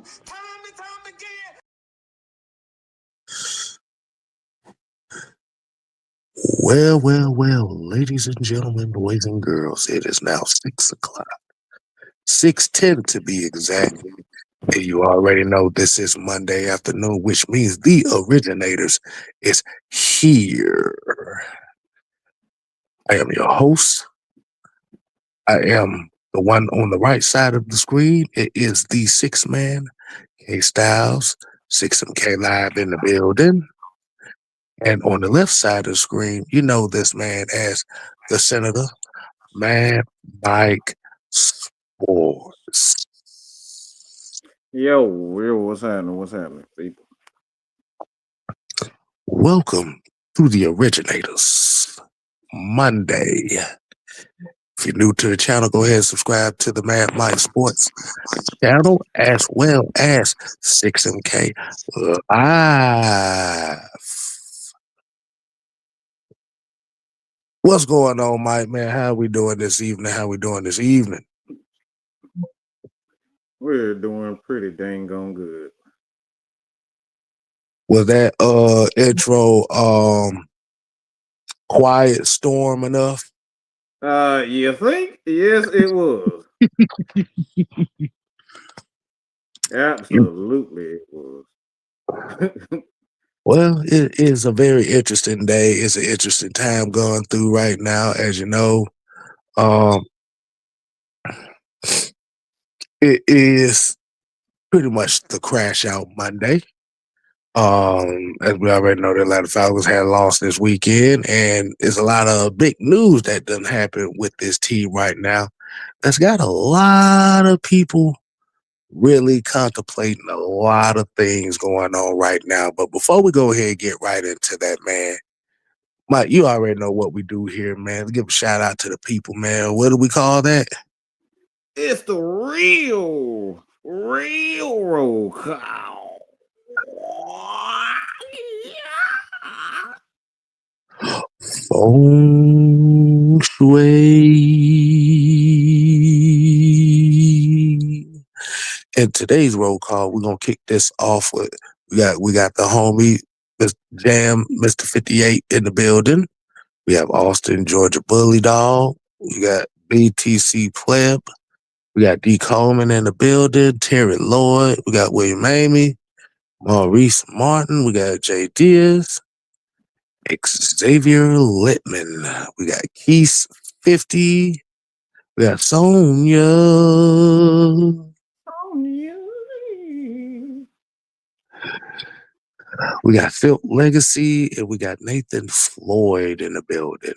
Time and time again. Well, ladies and gentlemen, boys and girls, it is now 6 o'clock. 6:10 to be exact. And you already know this is Monday afternoon, which means the originators is here. I am your host. I am the one on the right side of the screen. It is the six man, K Styles, 6MK Live in the building. And on the left side of the screen, you know this man as the Senator, Man Mike Sports. Yo, what's happening? What's happening, people? Welcome to the Originators Monday. If you're new to the channel, go ahead and subscribe to the Mad Mike Sports channel as well as 6MK Live. What's going on, Mike, man? How we doing this evening? We're doing pretty dang on good. Was that intro quiet storm enough? You think? Yes, it was. Absolutely, it was. Well, it is a very interesting day. It's an interesting time going through right now, as you know. It is pretty much the crash out Monday. As we already know, the Atlanta Falcons had lost this weekend, and there's a lot of big news that doesn't happen with this team right now. That's got a lot of people really contemplating a lot of things going on right now. But before we go ahead and get right into that, man, Mike, you already know what we do here, man. Let's give a shout out to the people, man. What do we call that? It's the real roll call. Feng Shui. In today's roll call, we're gonna kick this off with we got the homie Mr. Jam, Mr. 58 in the building. We have Austin, Georgia Bully Dog. We got BTC Pleb. We got D. Coleman in the building. Terry Lloyd. We got William Amy. Maurice Martin. We got Jay Diaz. Xavier Littman. We got Keith 50. We got Sonia. We got Phil Legacy, and we got Nathan Floyd in the building.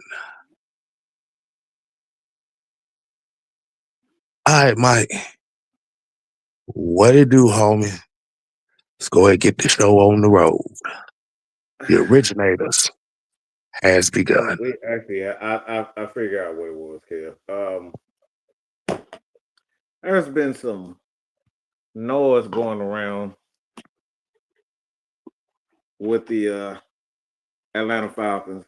All right, Mike. What it do, homie? Let's go ahead and get the show on the road. The Originators has begun. We actually, I figured out what it was, Kev. There's been some noise going around with the Atlanta Falcons.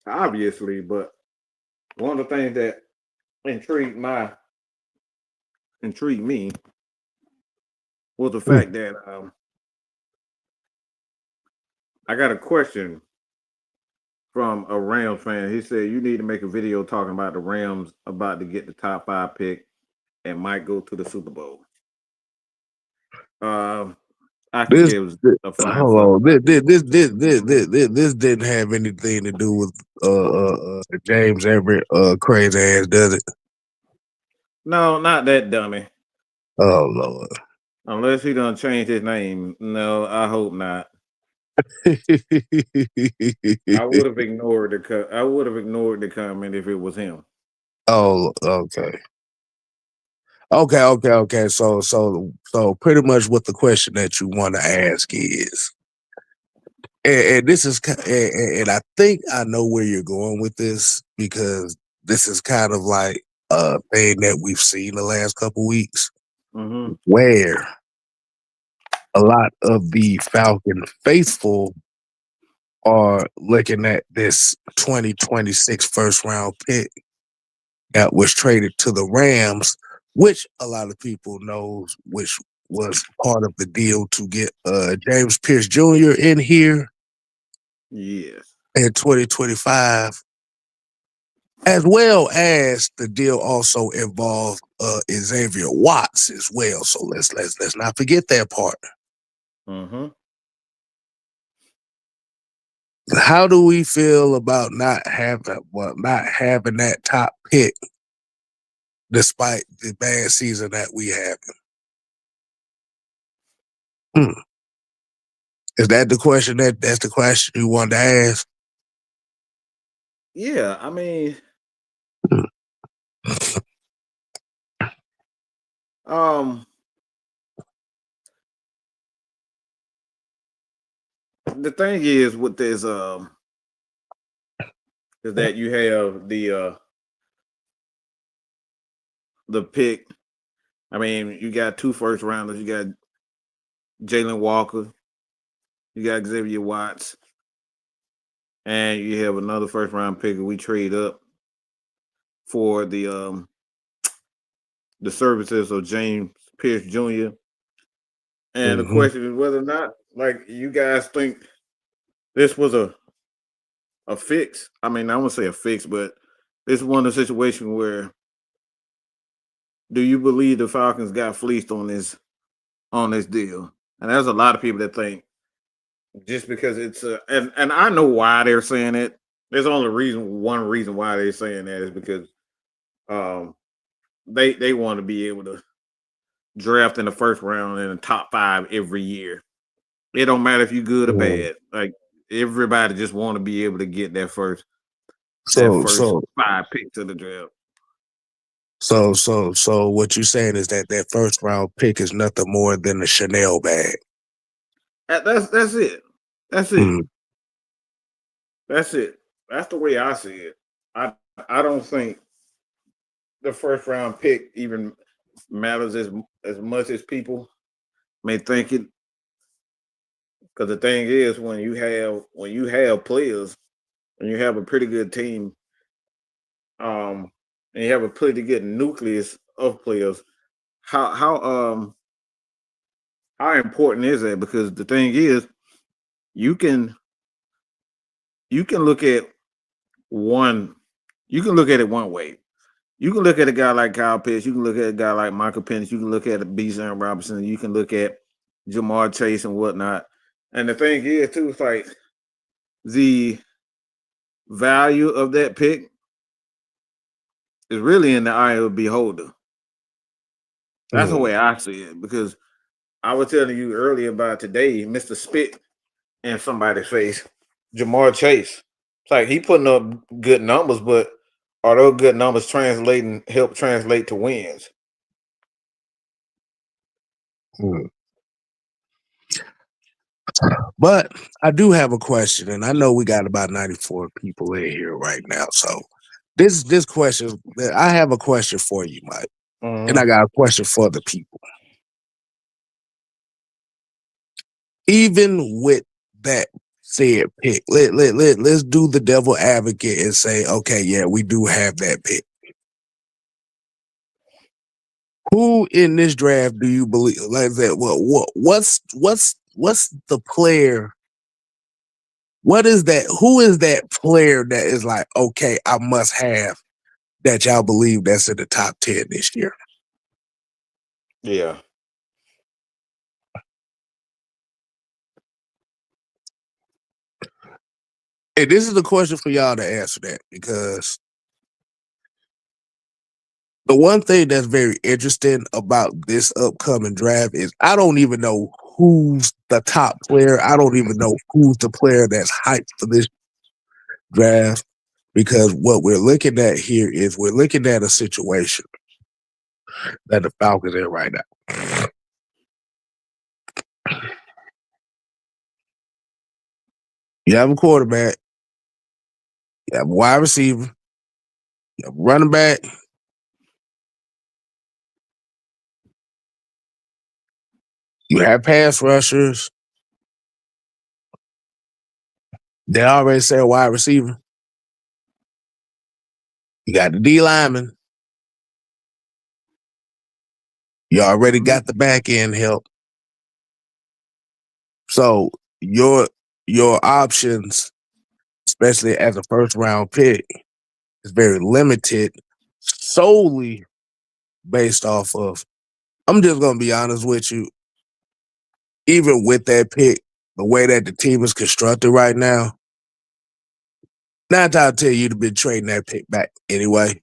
Obviously, but one of the things that intrigued me was the fact that I got a question from a Rams fan. He said you need to make a video talking about the Rams about to get the top 5 pick and might go to the Super Bowl. I think it was a fine. Hold on. This didn't have anything to do with James Everett crazy ass, does it? No, not that dummy. Oh Lord. Unless he done changed his name. No, I hope not. I would have ignored the comment if it was him. Oh, okay. Okay. So pretty much what the question that you want to ask is, and this is, and I think I know where you're going with this, because this is kind of like a thing that we've seen the last couple weeks, where a lot of the Falcon faithful are looking at this 2026 first round pick that was traded to the Rams which a lot of people knows, which was part of the deal to get James Pierce Jr. in here Yes. in 2025, as well as the deal also involved Xavier Watts as well. So let's not forget that part. Mm-hmm. How do we feel about not having that top pick despite the bad season that we have? Is that the question that's the question you wanted to ask? Yeah, I mean, um, the thing is with this, is that you have the pick. I mean, you got 2 first rounders. You got Jalen Walker. You got Xavier Watts, and you have another first round pick. We trade up for the services of James Pierce Jr. And the Mm-hmm. question is whether or not, like, you guys think this was a fix. I mean, I won't say a fix, but this is one of the situations where do you believe the Falcons got fleeced on this deal? And there's a lot of people that think just because it's and I know why they're saying it. There's only one reason why they're saying that is because um they want to be able to draft in the first round in the top 5 every year. It don't matter if you're good or Mm. bad. Like everybody just want to be able to get that first So so 5 picks of the draft. so what you're saying is that first round pick is nothing more than a Chanel bag. That's it. That's it. Mm. That's it. That's the way I see it. I I don't think the first round pick even matters as much as people may think it. Because the thing is, when you have players and you have a pretty good team, and you have a pretty good nucleus of players, how how important is that? Because the thing is, you can look at one, you can look at it one way. You can look at a guy like Kyle Pitts. You can look at a guy like Michael Penix. You can look at a Bijan Robinson. You can look at Jamar Chase and whatnot. And the thing is, too, it's like the value of that pick is really in the eye of the beholder. That's the Mm. way I see it. Because I was telling you earlier about today, Mr. Spit in somebody's face, Jamar Chase. It's like he putting up good numbers, but are those good numbers help translate to wins? Mm. But I do have a question, and I know we got about 94 people in here right now. So this question, I have a question for you, Mike, and I Mm-hmm. got a question for the people. Even with that said pick, let's do the devil advocate and say, okay, yeah, we do have that pick. Who in this draft do you believe like that? What's the player? What is that? Who is that player that is like, okay, I must have that y'all believe that's in the top 10 this year? Yeah. And this is the question for y'all to answer that, because the one thing that's very interesting about this upcoming draft is I don't even know who's the top player. I don't even know who's the player that's hyped for this draft, because what we're looking at here is we're looking at a situation that the Falcons in right now. You have a quarterback, you have a wide receiver, you have a running back, you have pass rushers. They already said wide receiver. You got the D lineman. You already got the back end help. So your options, especially as a first round pick, is very limited, solely based off of. I'm just gonna be honest with you. Even with that pick, the way that the team is constructed right now, 9 times out of 10 you'd have been trading that pick back anyway.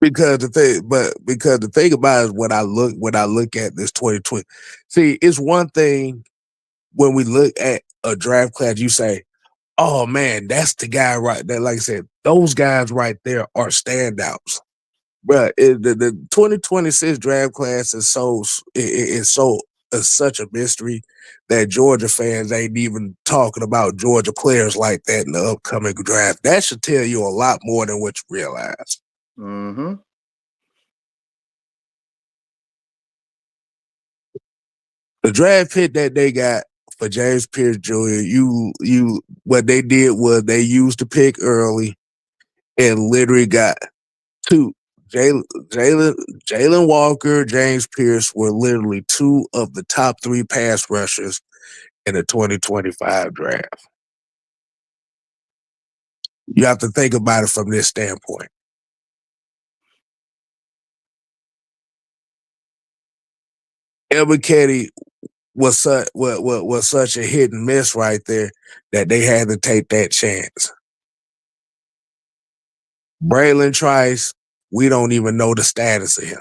Because the thing about it is when I look at this 2020, see, it's one thing when we look at a draft class, you say, oh man, that's the guy right there. Like I said, those guys right there are standouts. But the 2026 draft class is such a mystery that Georgia fans ain't even talking about Georgia players like that in the upcoming draft. That should tell you a lot more than what you realize. Mm-hmm. The draft pick that they got for James Pierce Jr., what they did was they used the pick early and literally got two. Jalen Walker, James Pierce were literally two of the top 3 pass rushers in the 2025 draft. You have to think about it from this standpoint. Ebiketie was such a hit and miss right there that they had to take that chance. Braylon Trice, we don't even know the status of him.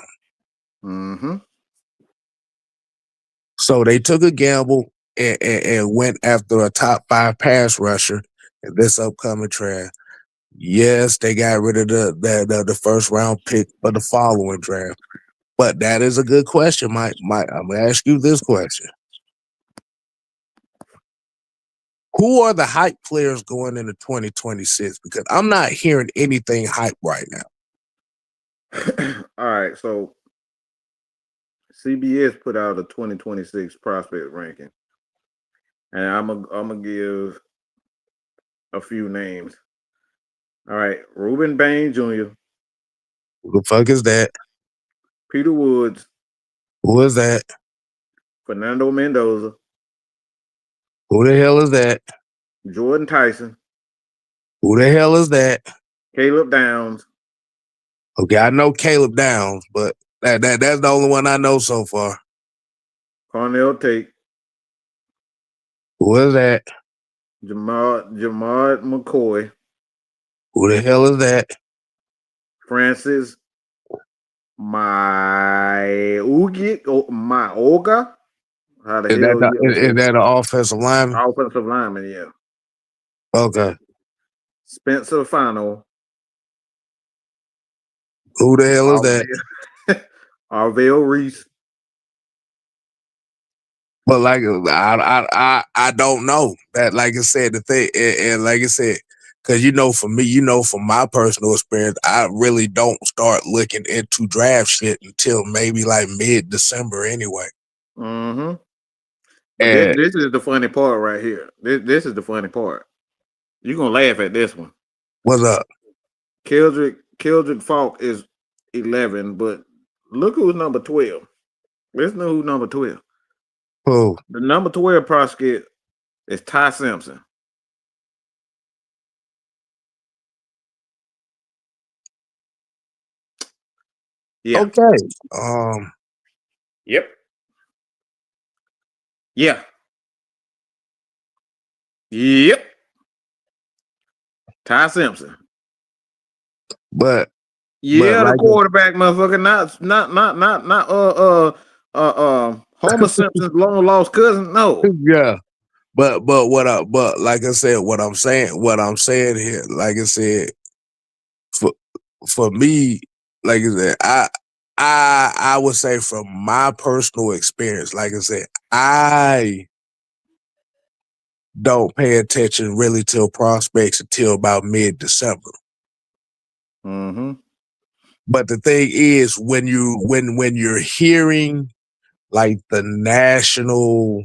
Mm-hmm. So they took a gamble and went after a top 5 pass rusher in this upcoming draft. Yes, they got rid of the first round pick for the following draft. But that is a good question, Mike. I'm gonna ask you this question. Who are the hype players going into 2026? Because I'm not hearing anything hype right now. All right, so CBS put out a 2026 prospect ranking, and I'm gonna give a few names. All right, Reuben Bain Jr., Who the fuck is that? Peter Woods, Who is that? Fernando Mendoza, Who the hell is that? Jordan Tyson, Who the hell is that? Caleb Downs. Okay, I know Caleb Downs, but that's the only one I know so far. Cornell Tate, Who is that? Jamard McCoy, Who the hell is that? Francis Mayoga. How the Is hell is that an offensive lineman? offensive lineman? Yeah. Okay. Spencer Fano. Who the hell is that? Arvell Reese. But like I don't know that. Like I said, the thing, and like I said, because for me, from my personal experience, I really don't start looking into draft shit until maybe like mid-December anyway. Mm-hmm. But this is the funny part right here. This is the funny part. You're gonna laugh at this one. What's up? Keldrick Falk is 11, but look who's number 12. Let's know who's number 12. Who? The number 12 prospect is Ty Simpson. Yeah. Okay. Yep. Yeah. Yep. Ty Simpson. But the quarterback, motherfucker, not Homer Simpson's long lost cousin. No. Yeah. But like I said, what I'm saying here, like I said, for me, like I said, I would say from my personal experience, like I said, I don't pay attention really to prospects until about mid-December. Mm-hmm. But the thing is, when you're hearing like the national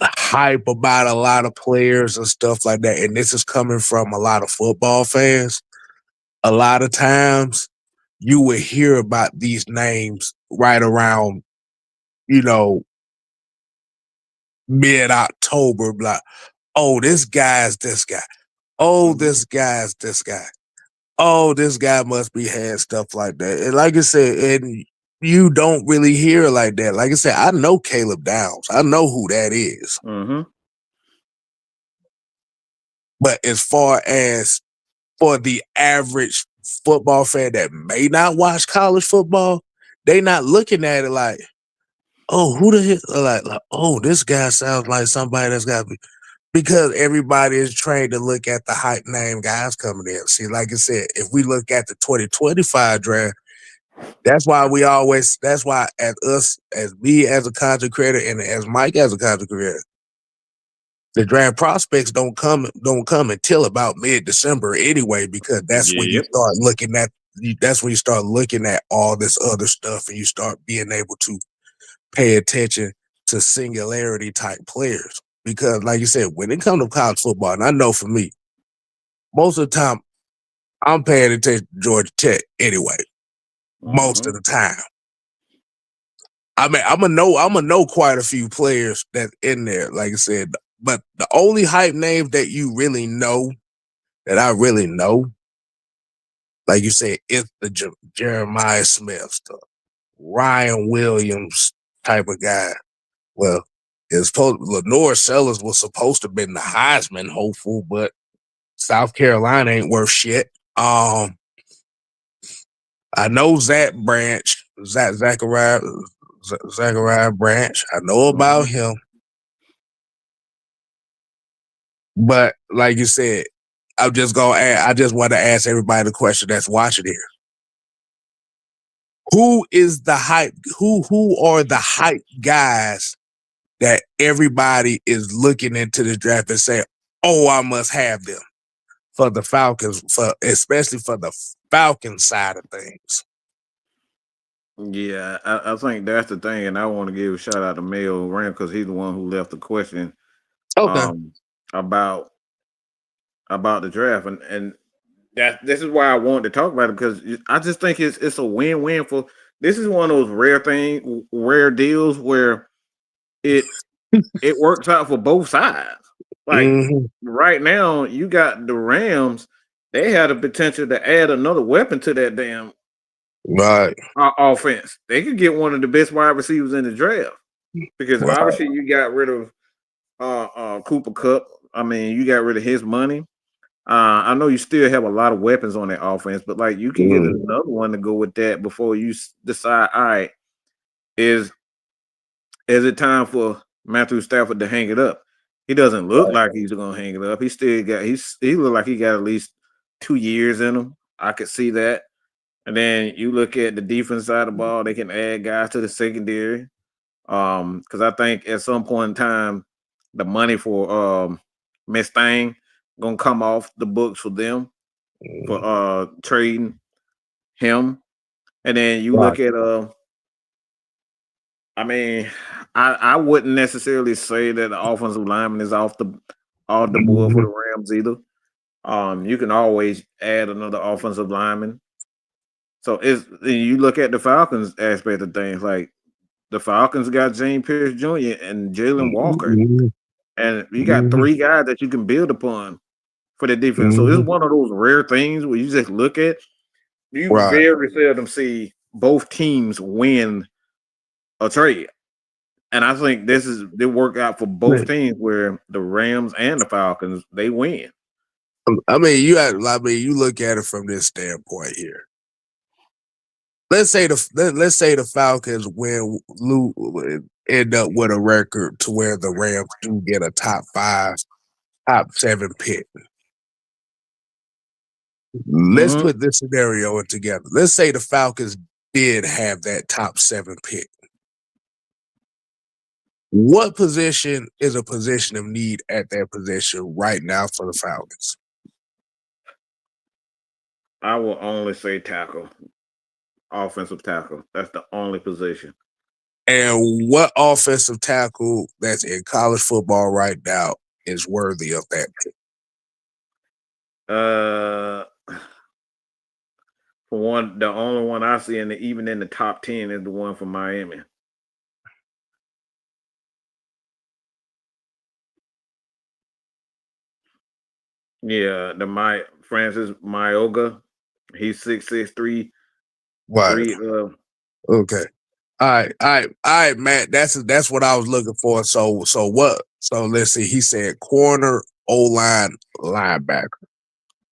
hype about a lot of players and stuff like that, and this is coming from a lot of football fans, a lot of times you would hear about these names right around, mid-October, like, oh, this guy's this guy. Oh, this guy's this guy. Oh, this guy must be had stuff like that. And like I said, and you don't really hear like that. Like I said, I know Caleb Downs. I know who that is. Mm-hmm. But as far as for the average football fan that may not watch college football, they not looking at it like, oh, who the hell? Like, oh, this guy sounds like somebody that's got to be. Because everybody is trained to look at the hype name guys coming in. See, like I said, if we look at the 2025 draft, that's why as me as a content creator and as Mike as a content creator, the draft prospects don't come until about mid-December anyway, because that's when you start looking at all this other stuff and you start being able to pay attention to singularity type players. Because like you said, when it comes to college football, and I know for me, most of the time I'm paying attention to Georgia Tech anyway. Most of the time. I mean, I'm gonna know quite a few players that's in there, like I said, but the only hype names that you really know, that I really know, like you said, it's the Jeremiah Smith stuff, Ryan Williams type of guy. Well, Lenore Sellers was supposed to have been the Heisman hopeful, but South Carolina ain't worth shit. I know Zachariah Branch. I know about him. But like you said, I just want to ask everybody the question that's watching here. Who is the hype? Who are the hype guys that everybody is looking into the draft and say, oh, I must have them for the Falcons, especially for the Falcons side of things? Yeah, I think that's the thing, and I want to give a shout out to Mel Ram because he's the one who left the question Okay. About the draft, and that this is why I wanted to talk about it, because I just think it's a win-win for. This is one of those rare deals where it works out for both sides. Like right now, you got the Rams; they had the potential to add another weapon to that damn offense. They could get one of the best wide receivers in the draft, because obviously you got rid of Cooper Kupp. I mean, you got rid of his money. I know you still have a lot of weapons on that offense, but like you can get another one to go with that before you decide. All right, is it time for Matthew Stafford to hang it up? He doesn't look like he's gonna hang it up. He still got he look like he got at least 2 years in him. I could see that. And then you look at the defense side of the ball, they can add guys to the secondary. Because I think at some point in time, the money for Miss Thing gonna come off the books for them for trading him. And then you look at I mean, I wouldn't necessarily say that the offensive lineman is off the board for the Rams either. You can always add another offensive lineman. So you look at the Falcons aspect of things, like the Falcons got James Pierce Jr. and Jalen Walker. And you got 3 guys that you can build upon for the defense. So it's one of those rare things where you just look at, you very seldom see both teams win a trade. And I think they work out for both teams, where the Rams and the Falcons, they win. I mean, you look at it from this standpoint here. Let's say the Falcons end up with a record to where the Rams do get a top 5, top 7 pick. Let's put this scenario in together. Let's say the Falcons did have that top 7 pick. What position is a position of need at that position right now for the Falcons? I will only say tackle, offensive tackle. That's the only position. And what offensive tackle that's in college football right now is worthy of that pick? For one, the only one I see even in the top 10 is the one from Miami. Yeah, Francis Mayoga. He's 6'6", Right. Okay. All right, Matt. That's what I was looking for. So what? So let's see. He said corner, O-line, linebacker.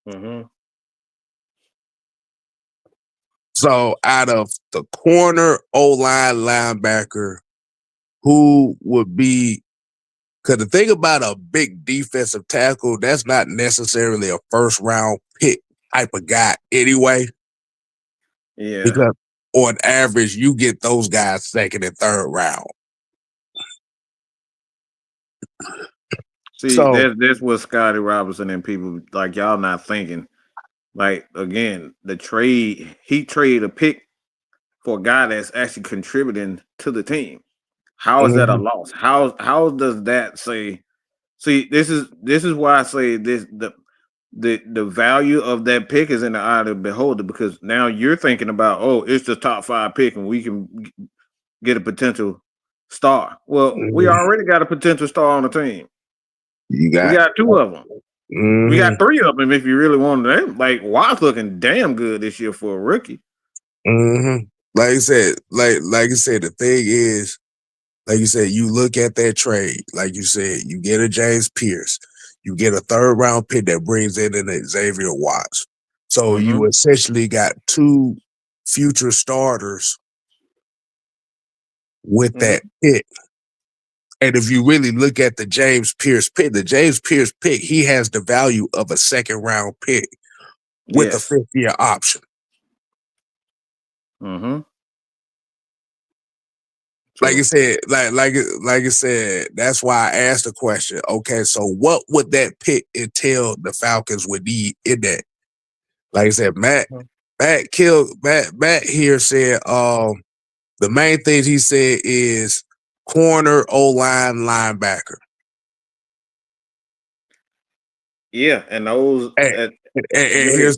Mm-hmm. So out of the corner, O-line, linebacker, who would be? Because the thing about a big defensive tackle, that's not necessarily a first round pick type of guy anyway. Yeah. Because on average, you get those guys second and third round. See, that's what Scotty Robinson and people like y'all not thinking. Like again, he traded a pick for a guy that's actually contributing to the team. How is that a loss? How does that say? See, this is why I say this the value of that pick is in the eye of the beholder, because now you're thinking about, oh, it's the top 5 pick and we can get a potential star. Well, we already got a potential star on the team. We got 2 of them. We got 3 of them if you really wanted them. Like Watt's looking damn good this year for a rookie. Like I said, the thing is, like you said, you look at that trade, like you said, you get a James Pierce, you get a third round pick that brings in an Xavier Watts. So you essentially got 2 future starters with that pick. And if you really look at the James Pierce pick, he has the value of a second round pick with a 5th year option. Like I said, like I said, that's why I asked the question. Okay, so what would that pick entail the Falcons would need in that? Like I said, Matt here said the main things he said is corner, O-line, linebacker. Yeah, and those and here's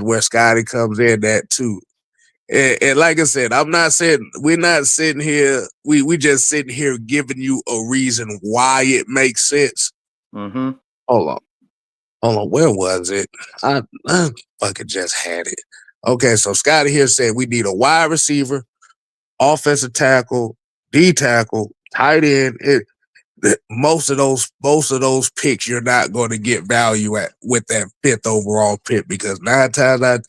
where Scotty comes in that too. And like I said, we're not sitting here. We just sitting here giving you a reason why it makes sense. Hold on. Where was it? I fucking just had it. Okay, so Scotty here said we need a wide receiver, offensive tackle, D tackle, tight end. Most of those picks you're not going to get value at with that 5th overall pick, because 9 times out,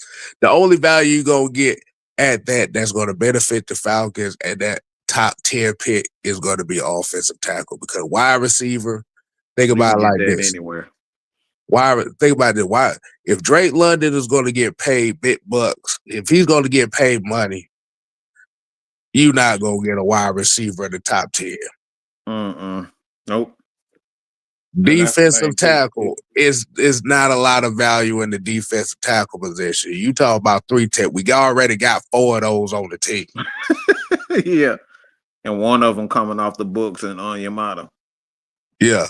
the only value you're going to get at that's going to benefit the Falcons and that top 10 pick is going to be offensive tackle, because wide receiver, think about it like this. Anywhere. Think about it. Why? If Drake London is going to get paid big bucks, if he's going to get paid money, you're not going to get a wide receiver in the top 10. Nope. Defensive tackle is not a lot of value in the defensive tackle position. You talk about 3 tech. We already got 4 of those on the team. Yeah. And one of them coming off the books and on Yamato. Yeah.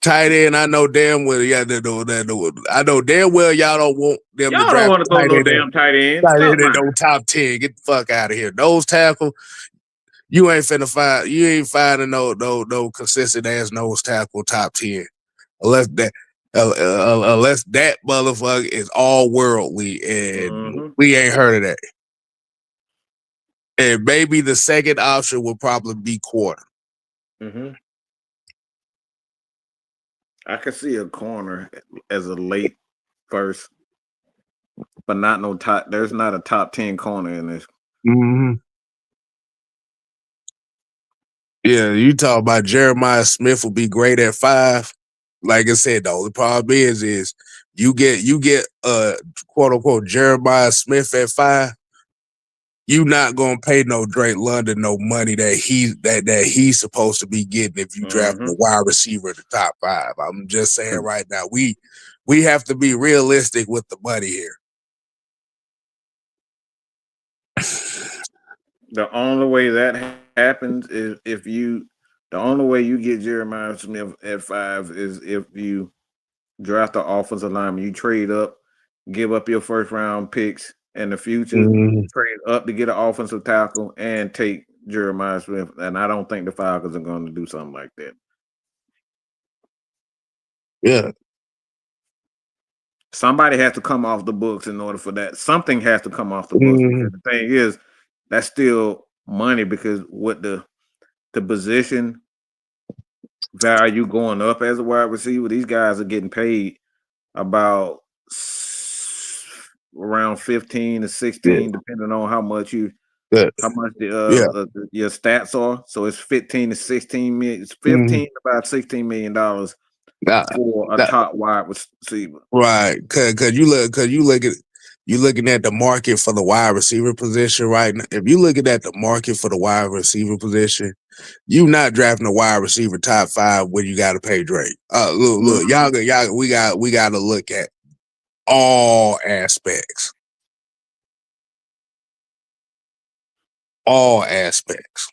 Tight end, I know damn well. I know damn well y'all don't want them to draft. Y'all don't want to throw no damn tight end. Tight end in no top 10. Get the fuck out of here. Nose tackle, you ain't finding no consistent ass nose tackle top 10. Unless that motherfucker is all worldly, and we ain't heard of that. And maybe the second option would probably be corner. I could see a corner as a late first, but not no top. There's not a top 10 corner in this. Yeah, you talk about Jeremiah Smith will be great at 5. Like I said, the only problem is you get quote unquote Jeremiah Smith at 5. You not gonna pay no Drake London no money that he's supposed to be getting if you draft a wide receiver in the top 5. I'm just saying right now, we have to be realistic with the money here. The only way that happens is if you. The only way you get Jeremiah Smith at 5 is if you draft the offensive lineman. You trade up, give up your first round picks in the future, Mhm. trade up to get an offensive tackle, and take Jeremiah Smith. And I don't think the Falcons are going to do something like that. Yeah. Somebody has to come off the books in order for that. Something has to come off the books Mhm. because the thing is, that's still money because what the position value going up as a wide receiver, these guys are getting paid about around 15 to Yeah. 16, depending on how much Good. Yeah. your stats are. So it's 15 to 16 million. It's Mhm. 15 about $16 million Nah, for a nah, top wide receiver. right. Cause you looking at the market for the wide receiver position right now. If you looking at the market for the wide receiver position, you not drafting a wide receiver top 5 when you got to pay Drake. Look, we got to look at all aspects. All aspects.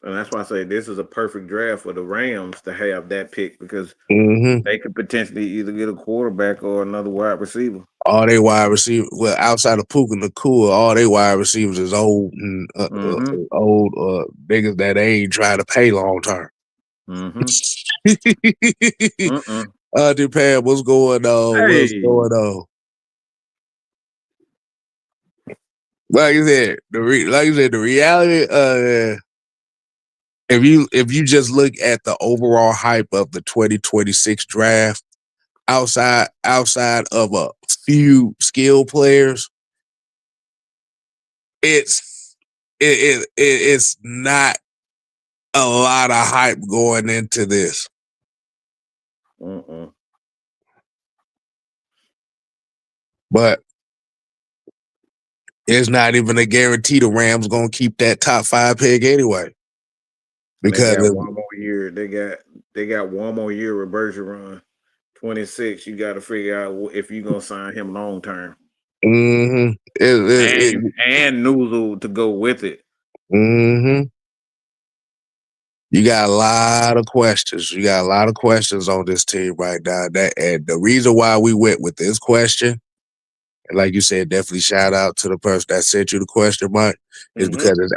And that's why I say this is a perfect draft for the Rams to have that pick because Mm-hmm. they could potentially either get a quarterback or another wide receiver. All they wide receivers, well, outside of Puka Nakua, all they wide receivers is old and old niggas that they ain't trying to pay long term. Mm-hmm. Japan, what's going on? Hey. What's going on? Like you said, the reality. If you just look at the overall hype of the 2026 draft, outside of a few skill players, it's not a lot of hype going into this. But it's not even a guarantee the Rams gonna keep that top 5 pick anyway. Because they got one more year. They got one more year with Bergeron. 26. You got to figure out if you're gonna sign him long term. Mm-hmm. And Noozle to go with it. Mm-hmm. You got a lot of questions. You got a lot of questions on this team right now. And the reason why we went with this question, and like you said, definitely shout out to the person that sent you the question, Mike, is because this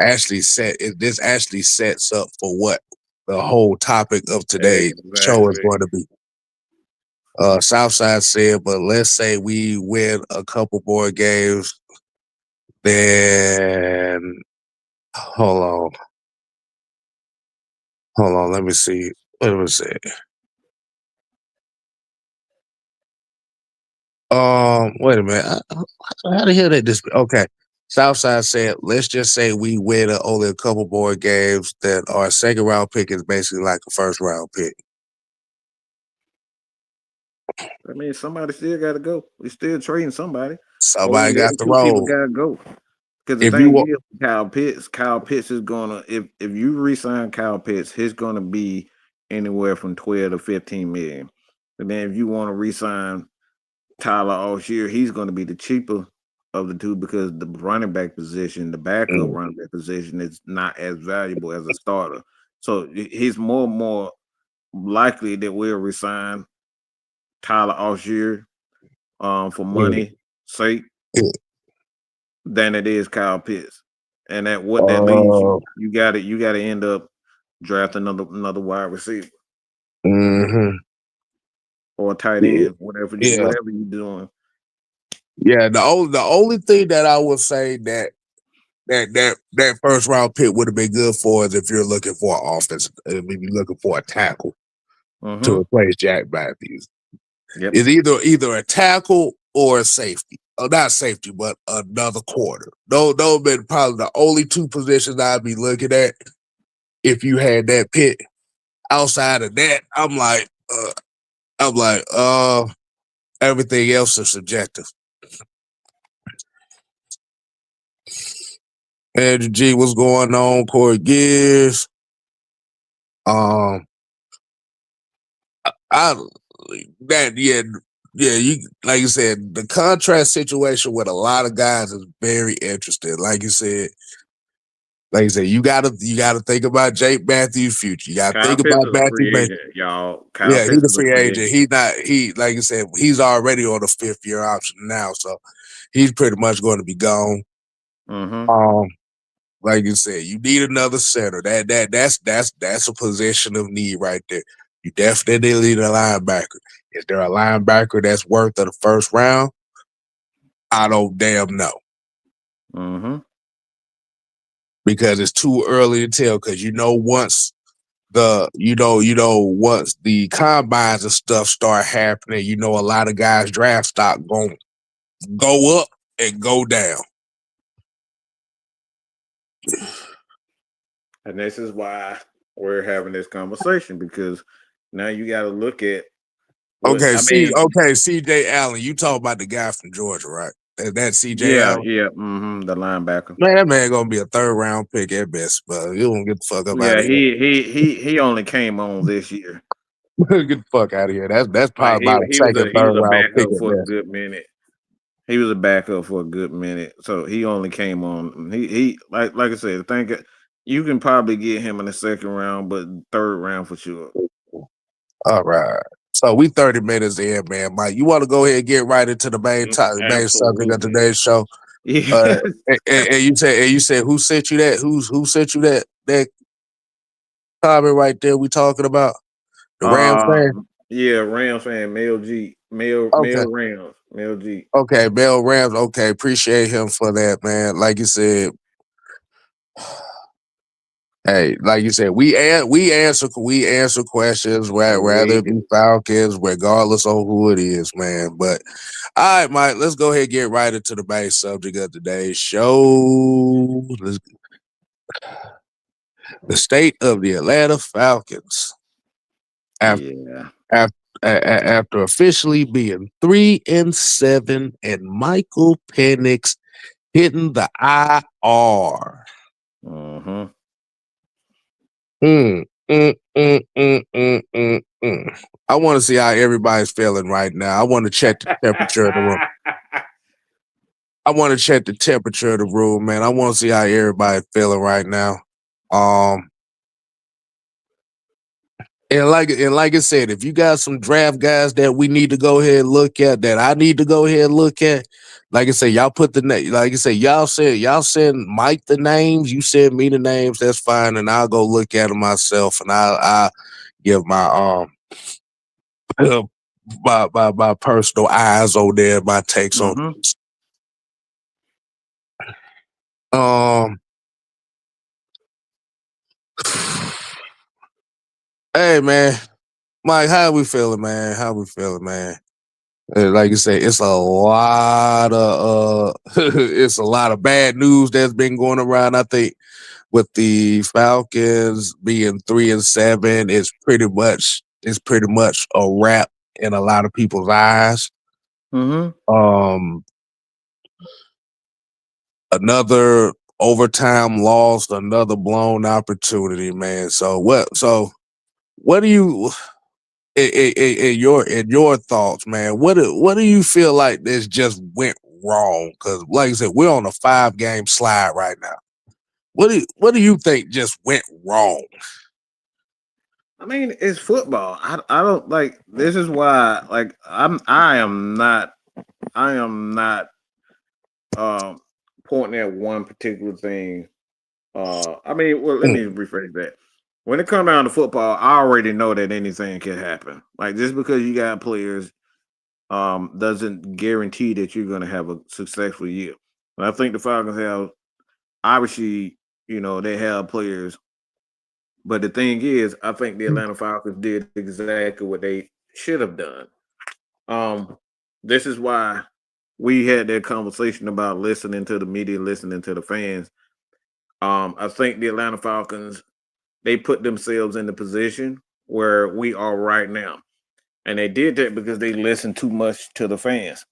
actually sets up for what the whole topic of today's show is going to be. Southside said, but let's say we win a couple more games, then hold on, let me see. What was it? Wait a minute. How the hell did this? Okay, Southside said, let's just say we win only a couple more games. That our second round pick is basically like a first round pick. I mean, somebody still got to go. We still trading somebody. Somebody got to two people roll. got to go. Because the If you thing want, is, Kyle Pitts is gonna if you re-sign Kyle Pitts, he's gonna be anywhere from 12 to 15 million. And then if you want to re-sign Tyler Algier, he's gonna be the cheaper of the two because the running back position, the backup running back position, is not as valuable as a starter. So he's more likely that we'll resign Tyler Algier for money sake than it is Kyle Pitts. And that what that leaves you gotta end up drafting another wide receiver. Or a tight end, whatever you're doing. Yeah, the only thing that I would say that first round pick would have been good for is if you're looking for an offense, if you're looking for a tackle to replace Jack Matthews. Yep. It's either a tackle or a safety. Not safety, but another corner. Those have been probably the only two positions I'd be looking at if you had that pick. Outside of that, I'm like, everything else is subjective. Andrew G, what's going on? Corey Gears. you like you said, the contract situation with a lot of guys is very interesting. Like you said, you gotta think about Jake Matthews' future. You gotta Kyle think Pitts about is a Matthew free Bay. agent, y'all. Kyle Yeah, he's Pitts a is a free free agent. agent. He like you said, he's already on a 5th-year option now, so he's pretty much going to be gone. Mm-hmm. Like you said, you need another center. That's a position of need right there. You definitely need a linebacker. Is there a linebacker that's worth of the first round? I don't damn know. Mm-hmm. Because it's too early to tell. Because once once the combines and stuff start happening, a lot of guys' draft stock going go up and go down. And this is why we're having this conversation, because now you got to look at what Okay, I mean. CJ Allen. You talk about the guy from Georgia, right? That's CJ Yeah, Allen. yeah. Mm-hmm. The linebacker. Man, that man gonna be a 3rd-round pick at best, but you don't get the fuck up out Yeah, of here. he only came on this year. Get the fuck out of here. That's probably Like about a he was second, a he third was a round pick backup at for a best. good minute. He was a backup for a good minute, so he only came on. He like I said, I think you can probably get him in the 2nd round, but 3rd round for sure. All right. So we 30 minutes in, man. Mike, you want to go ahead and get right into the main subject of Absolutely. today's show? Yeah. And you said who sent you that? Who sent you that comment right there? We talking about the Rams fan? Yeah, Rams fan, Mel G, Okay, Mel Rams, Mel G. okay, Bill Rams. Okay, appreciate him for that, man. Like you said, hey, like you said, we answer questions, rather We it be Falcons, regardless of who it is, man. But all right, Mike, let's go ahead and get right into the main subject of today's show. The state of the Atlanta Falcons after yeah. after officially being 3-7 and Michael Penix hitting the IR. Mm-hmm. Mm, mm, mm, mm, mm, mm, mm. I want to see how everybody's feeling right now. I want to check the temperature of the room. I want to check the temperature of the room, man. I want to see how everybody's feeling right now. Um, and like I said, if you got some draft guys that we need to go ahead and look at, that I need to go ahead and look at, like I say, y'all put the name. Like I say, y'all send Mike the names. You send me the names. That's fine, and I'll go look at them myself, and I'll give my my personal eyes on there, my takes on. Mm-hmm. Um, hey man, Mike, how we feeling, man? How we feeling, man? Like you say, it's a lot of it's a lot of bad news that's been going around. I think with the Falcons being 3-7, it's pretty much a wrap in a lot of people's eyes. Mm-hmm. Another overtime loss, another blown opportunity, man. So what do you in your thoughts, man? What do you feel like this just went wrong? Because like I said, we're on a 5-game slide right now. What do you think just went wrong? I mean, it's football. I don't like. This is why, like, I am not um pointing at one particular thing. I mean, well, let Mm, me rephrase that. When it comes down to football, I already know that anything can happen. Like, just because you got players, doesn't guarantee that you're going to have a successful year. And I think the Falcons have, obviously, they have players, but the thing is, I think the Atlanta Falcons did exactly what they should have done. Um, this is why we had that conversation about listening to the media, listening to the fans. I think the Atlanta Falcons, they put themselves in the position where we are right now. And they did that because they listened too much to the fans.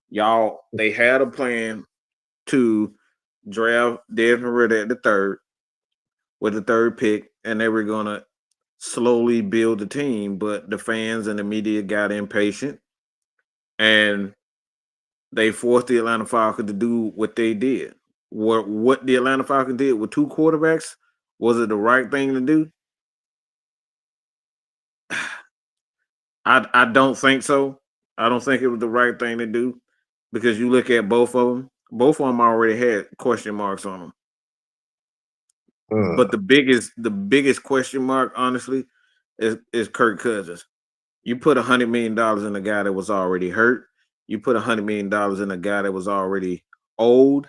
Y'all, they had a plan to draft Desmond Ridder at the 3rd with the 3rd pick, and they were gonna slowly build the team. But the fans and the media got impatient, and they forced the Atlanta Falcons to do what they did. What the Atlanta Falcons did with two quarterbacks, was it the right thing to do? I don't think so. I don't think it was the right thing to do because you look at both of them. Both of them already had question marks on them. But the biggest question mark, honestly, is Kirk Cousins. You put $100 million in a guy that was already hurt. You put $100 million in a guy that was already old,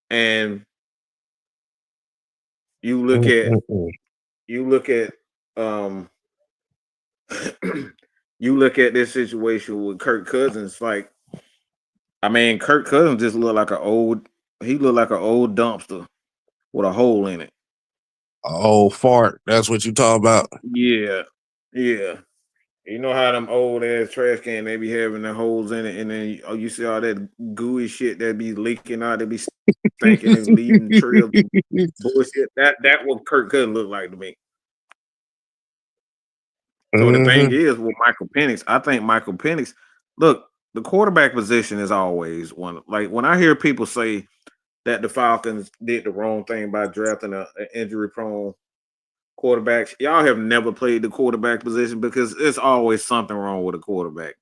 and you look at um you look at this situation with Kirk Cousins. Like, I mean, Kirk Cousins just looked like he looked like an old dumpster with a hole in it. Oh, fart. That's what you talking about. Yeah, yeah. You know how them old ass trash can they be having the holes in it, and then you see all that gooey shit that be leaking out, that be stinking and leaving trails of bullshit. That what Kirk Cousins look like to me. So the thing is with Michael Penix, I think Michael Penix, look, the quarterback position is always one. Like when I hear people say that the Falcons did the wrong thing by drafting an injury prone quarterbacks, y'all have never played the quarterback position because it's always something wrong with a quarterback.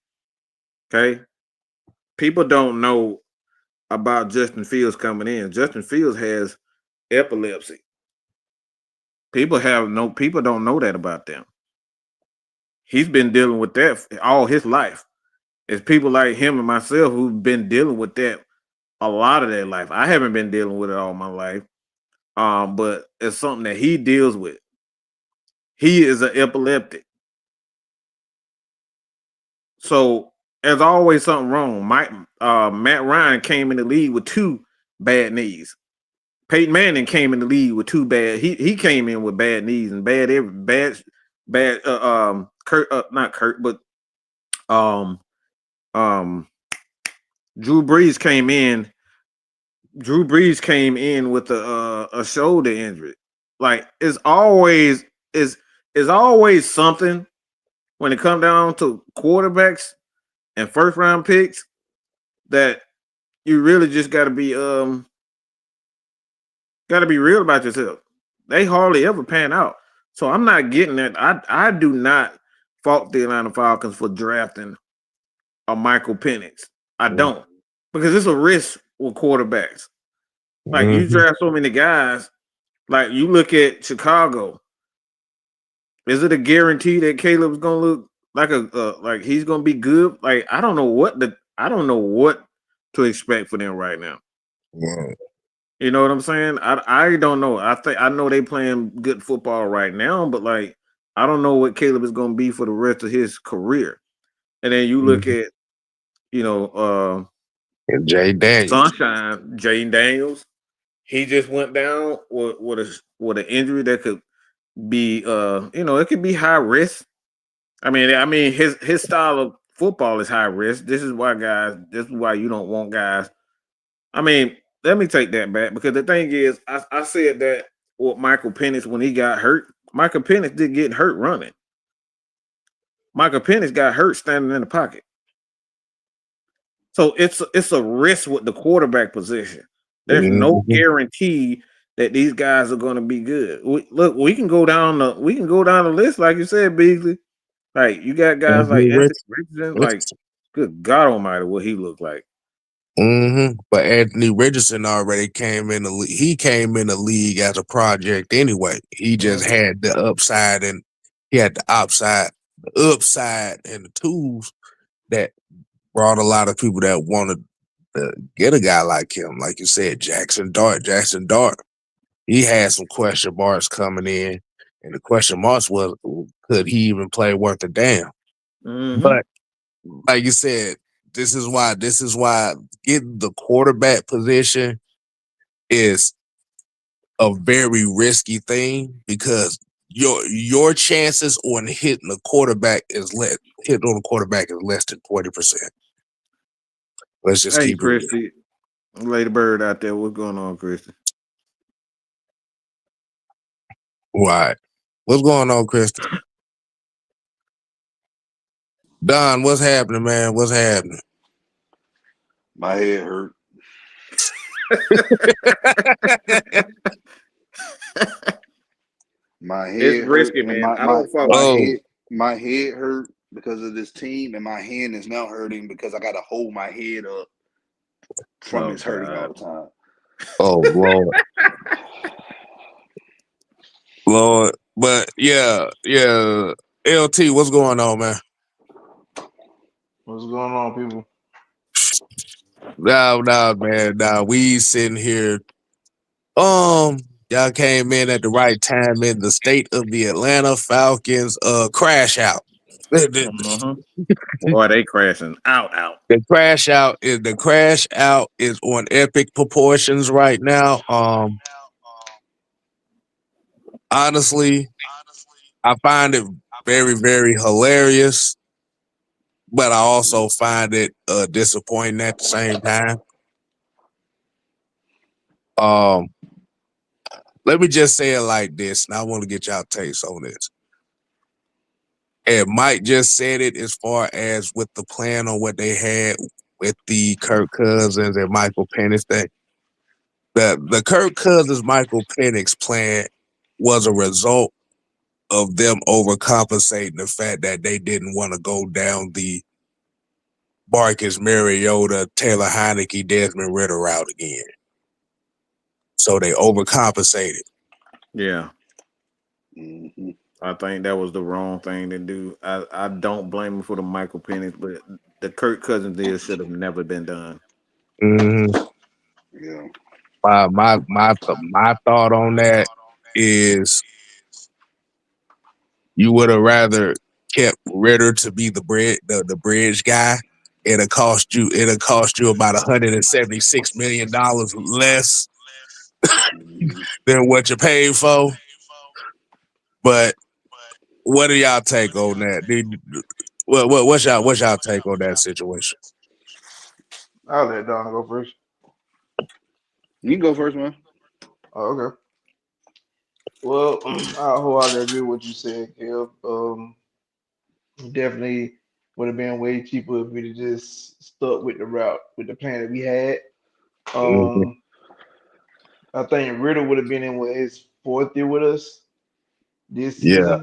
Okay. People don't know about Justin Fields coming in. Justin Fields has epilepsy. People don't know that about them. He's been dealing with that all his life. It's people like him and myself who've been dealing with that a lot of their life. I haven't been dealing with it all my life. But it's something that he deals with. He is an epileptic. So there's always something wrong. Matt Ryan came in the league with two bad knees. Peyton Manning came in the league with two bad. He came in with bad knees and not Kurt, but um Drew Brees came in. Drew Brees came in with a shoulder injury. Like it's always something when it comes down to quarterbacks and first round picks that you really just gotta be real about yourself. They hardly ever pan out. So I'm not getting that. I do not fault the Atlanta Falcons for drafting a Michael Penix. I don't. Because it's a risk with quarterbacks. Like you draft so many guys, like you look at Chicago. Is it a guarantee that Caleb's gonna look like like he's gonna be good? Like I don't know what to expect for them right now. Yeah. You know what I'm saying? I don't know. I know they playing good football right now, but like I don't know what Caleb is gonna be for the rest of his career. And then you look at, And Jay Daniels. Sunshine, Jaden Daniels. He just went down with an injury that could be it could be high risk. I mean his style of football is high risk. This is why you don't want guys. I mean, let me take that back because the thing is, I said that with Michael Penix when he got hurt. Michael Penix didn't get hurt running. Michael Penix got hurt standing in the pocket. So it's a risk with the quarterback position. There's no guarantee that these guys are going to be good. We can go down the list like you said, Beasley. Like you got guys like Anthony Richardson. Like, good God Almighty, what he looked like. But Anthony Richardson already came in the league. He came in the league as a project anyway. He just had the upside, and he had the upside and the tools that brought a lot of people that wanted to get a guy like him. Like you said, Jackson Dart. He had some question marks coming in, and the question marks was, could he even play worth a damn? But like you said, this is why getting the quarterback position is a very risky thing because your chances on hitting on the quarterback is less than 20%. Let's just keep Christy, lay the bird out there. What's going on, Christy? Right. What's going on, Christy? Don, what's happening, man? What's happening? My head hurt. My It's head hurt, risky, and man. I don't fuck with Oh, my head hurt because of this team, and my hand is now hurting because I got to hold my head up from Oh this hurting all God. the time. oh, Lord, Lord. But yeah. LT, what's going on, man? What's going on, people? No, man. Nah, we sitting here. Y'all came in at the right time in the state of the Atlanta Falcons crash out. The Mm-hmm. Boy, they crashing out. crash out is on epic proportions right now. Honestly, I find it very, very hilarious, but I also find it disappointing at the same time. Um, Let me just say it like this, and I want to get y'all takes on this. And Mike just said it as far as with the plan on what they had with the Kirk Cousins and Michael Penix thing. The Kirk Cousins Michael Penix plan was a result of them overcompensating the fact that they didn't want to go down the Marcus Mariota, Taylor Heineke, Desmond Ritter route again. So they overcompensated. Yeah. Mm-hmm. I think that was the wrong thing to do. I don't blame him for the Michael Penix, but the Kirk Cousins deal should have never been done. Mm-hmm. Yeah. My thought on that is you would have rather kept Ritter to be the bridge guy. It'll cost you about $176 million less Mm-hmm. than what you paid for. But what do y'all take on that? What's y'all take on that situation? I'll let Don go first. You can go first, man. Oh, okay. Well, I wholeheartedly agree with what you said, Kev. Definitely would have been way cheaper if we'd have just stuck with the route, with the plan that we had. Mhm. Um, I think Ritter would have been in with his fourth year with us this Yeah.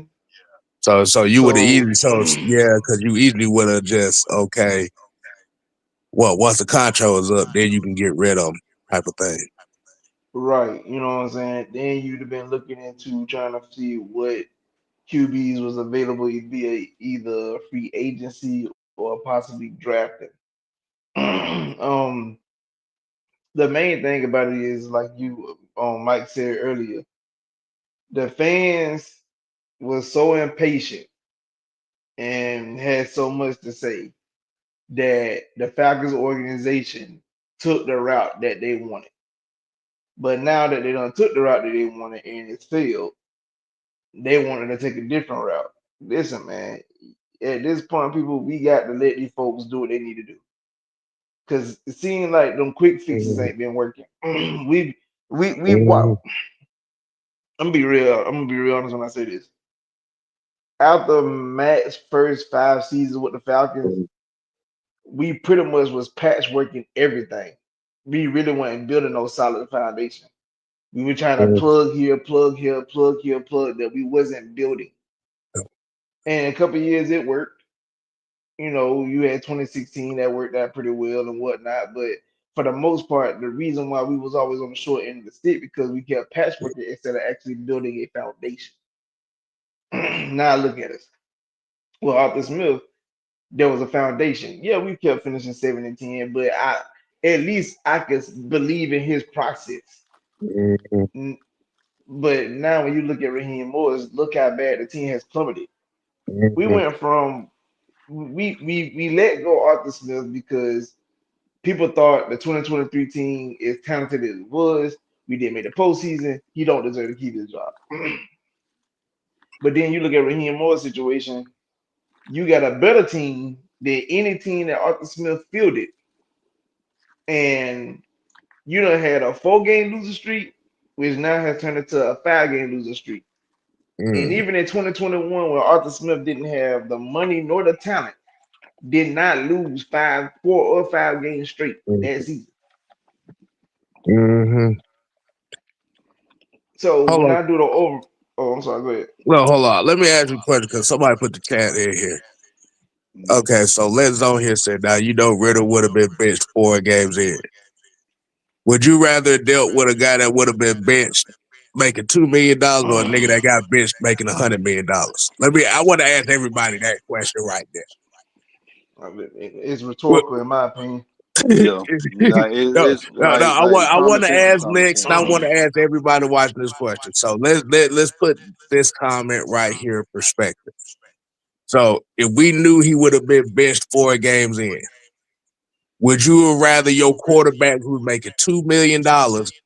season. So you would have So, easily yeah, because you easily would have just okay. Well, once the contract is up, then you can get rid of them, type of thing. right, you know what I'm saying? Then you'd have been looking into trying to see what QBs was available via either free agency or possibly drafting. um, the main thing about it is like you Mike said earlier, the fans was so impatient and had so much to say that the Falcons organization took the route that they wanted. But now that they done took the route that they wanted and it's failed, they wanted to take a different route. Listen, man, at this point, people, we got to let these folks do what they need to do. Cause it seems like them quick fixes Mhm. ain't been working. We Mhm. what I'm gonna be real. I'm gonna be real honest when I say this. After Matt's first 5 seasons with the Falcons, we pretty much was patchworking everything. We really weren't building no solid foundation. We were trying to Mhm. plug here, plug here, plug here, plug that we wasn't building. And a couple years it worked. You know, you had 2016 that worked out pretty well and whatnot. But for the most part, the reason why we was always on the short end of the stick because we kept patchworking instead of actually building a foundation. Now look at us. Well, Arthur Smith, there was a foundation. Yeah, we kept finishing 7 and 10, but at least I could believe in his process. Mhm. N- But now when you look at Raheem Morris, look how bad the team has plummeted. We Mhm. went from we let go Arthur Smith because people thought the 2023 team is talented as it was. We didn't make the postseason. He don't deserve to keep his job. But then you look at Raheem Moore's situation. You got a better team than any team that Arthur Smith fielded, and you done had a 4 game losing streak, which now has turned into a 5 game losing streak. And Mhm. even in 2021, when Arthur Smith didn't have the money nor the talent, did not lose 4 or 5 games straight that season. Mm-hmm. So Hold when on. I do the over, oh, I'm sorry, go ahead. No, hold on. Let me ask you a question because somebody put the chat in here. Okay, so Let's Zone here said, now you know Ritter would have been benched 4 games in. Would you rather dealt with a guy that would have been benched making $2 million or a nigga that got benched making $100 million? I want to ask everybody that question right there. I mean, it's rhetorical in my opinion. Yeah, like no, it's no, no. like I common want to sense is ask common next, and sense. I want to ask everybody watching this question. So let's put this comment right here in perspective. So if we knew he would have been benched 4 games in, would you rather your quarterback who's making $2 million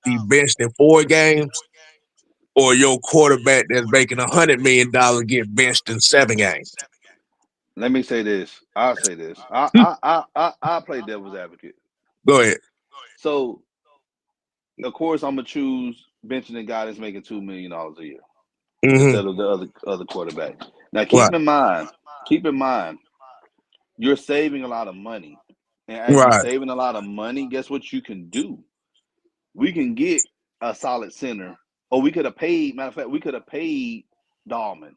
be benched in 4 games, or your quarterback that's making $100 million get benched in 7 games? Let me say this. I'll say this. I play devil's advocate. Go ahead. So of course I'm gonna choose benching the guy that's making $2 million a year Mm-hmm. instead of the other quarterback. Now Right. keep in mind, you're saving a lot of money. And as you're Right. saving a lot of money, guess what you can do? We can get a solid center. Or we could have paid, matter of fact, we could have paid Dahlman.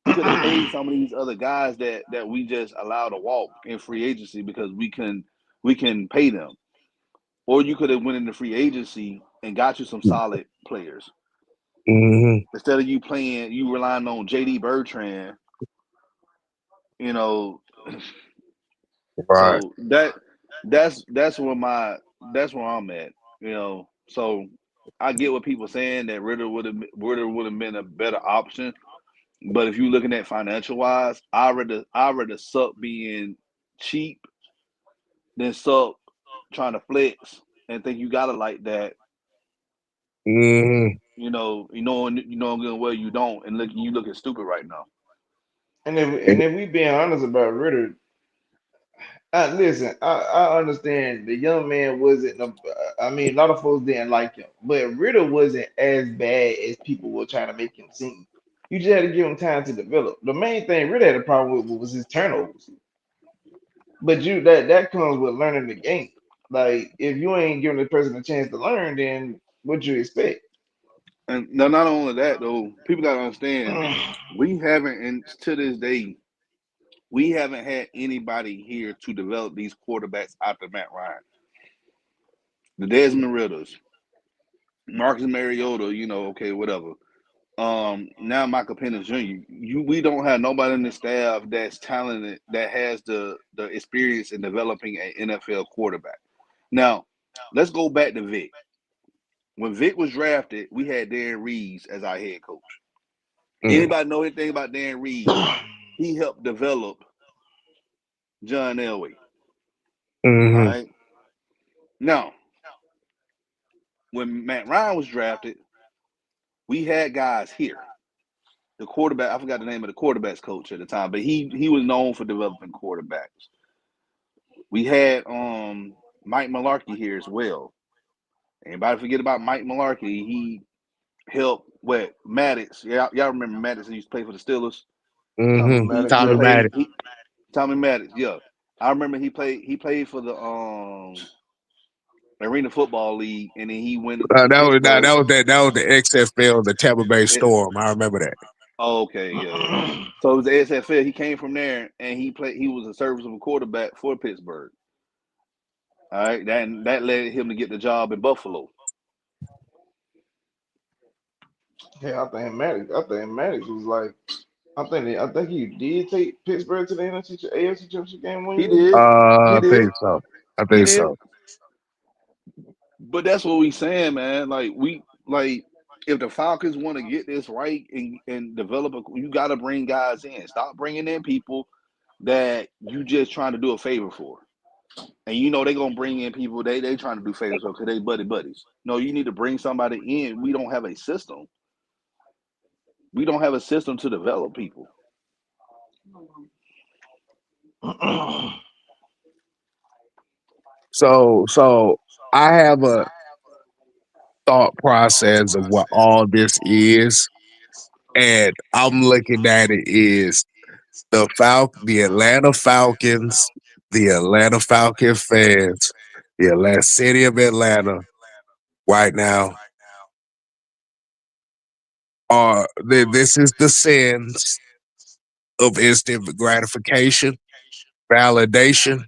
We could have paid some of these other guys that we just allow to walk in free agency because we can pay them. Or you could have went into free agency and got you some solid players. Mm-hmm. Instead of you relying on JD Bertrand, you know. Right. So that's where I'm at, you know. So I get what people saying that Ritter would have been a better option. But if you're looking at financial wise, I rather suck being cheap than suck trying to flex and think you got it like that. Mm-hmm. You know good and well you don't, and you looking stupid right now. And if we being honest about Ritter, listen, I understand the young man wasn't. I mean, a lot of folks didn't like him, but Ritter wasn't as bad as people were trying to make him seem. You just had to give him time to develop. The main thing Ritter had a problem with was his turnovers. But that comes with learning the game. Like if you ain't giving the person a chance to learn, then what you expect? And now, not only that though, people gotta understand we haven't, and to this day, we haven't had anybody here to develop these quarterbacks after Matt Ryan. The Desmond Ridders, Marcus Mariota, okay, whatever. Now Michael Penix Jr. We don't have nobody in the staff that's talented that has the experience in developing an NFL quarterback. Now, let's go back to Vic. When Vic was drafted, we had Darren Reeves as our head coach. Anybody know anything about Darren Reeves? He helped develop John Elway. Mm-hmm. All right. Now, when Matt Ryan was drafted, we had guys here. The quarterback, I forgot the name of the quarterbacks coach at the time, but he was known for developing quarterbacks. We had Mike Mularkey here as well. Anybody forget about Mike Mularkey? He helped Maddox. Yeah, y'all remember Maddox used to play for the Steelers. Tommy Mm-hmm. Maddox, Tommy yeah. Maddox. Tommy Maddox, yeah. I remember he played for the Arena Football League, and then he went to Pittsburgh. That was the XFL, the Tampa Bay Storm. I remember that. Okay, yeah. So it was the SFL. He came from there, and he was a serviceable quarterback for Pittsburgh. All right, that led him to get the job in Buffalo. Yeah, I think Maddox was like. I think he did take Pittsburgh to the AFC Championship game one He year. did. He I did. think so. I He think did. so. But that's what we saying, man. If the Falcons want to get this right and develop you got to bring guys in. Stop bringing in people that you just trying to do a favor for. And they're going to bring in people they trying to do favors for because they buddies. No, you need to bring somebody in. We don't have a system. We don't have a system to develop people. So I have a thought process of what all this is, and I'm looking at it is the Atlanta Falcons the Atlanta Falcons fans, the Atlanta city of Atlanta, right now are this is the sense of instant gratification, validation,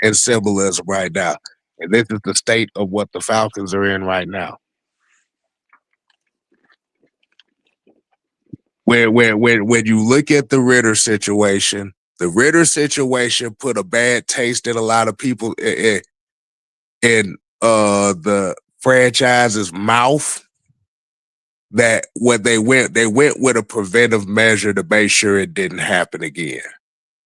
and symbolism right now. And this is the state of what the Falcons are in right now. When you look at the the Ritter situation put a bad taste in a lot of people in the franchise's mouth. That what they went with a preventive measure to make sure it didn't happen again.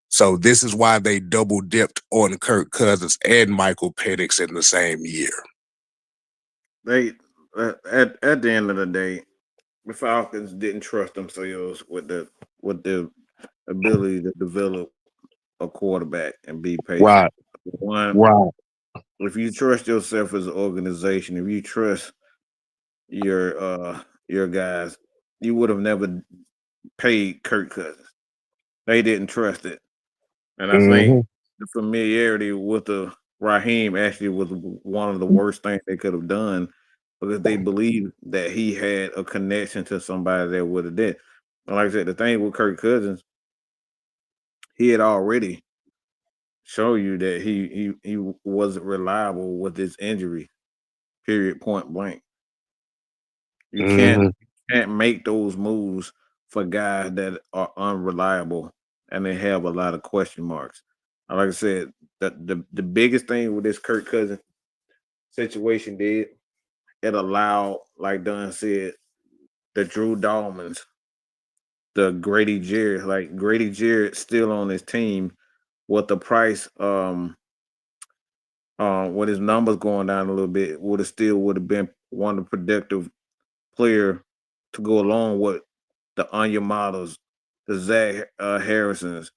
So this is why they double dipped on Kirk Cousins and Michael Penix in the same year. They at the end of the day, the Falcons didn't trust themselves with the ability to develop a quarterback and be patient. Right, One, right. if you trust yourself as an organization, if you trust your guys, you would have never paid Kirk Cousins. They didn't trust it, and I think Mm-hmm. the familiarity with the Raheem actually was one of the worst things they could have done because they believed that he had a connection to somebody that would have did. And like I said, the thing with Kirk Cousins, he had already shown you that he wasn't reliable with his injury. Period. Point blank. You Mm-hmm. can't make those moves for guys that are unreliable and they have a lot of question marks. And like I said, the biggest thing with this Kirk Cousins situation did it allowed, like Dunn said, the Drew Dalmans, the Grady Jarrett, like Grady Jarrett still on his team with the price with his numbers going down a little bit, would have been one of the productive player to go along with the Anya models, the Zach Harrisons.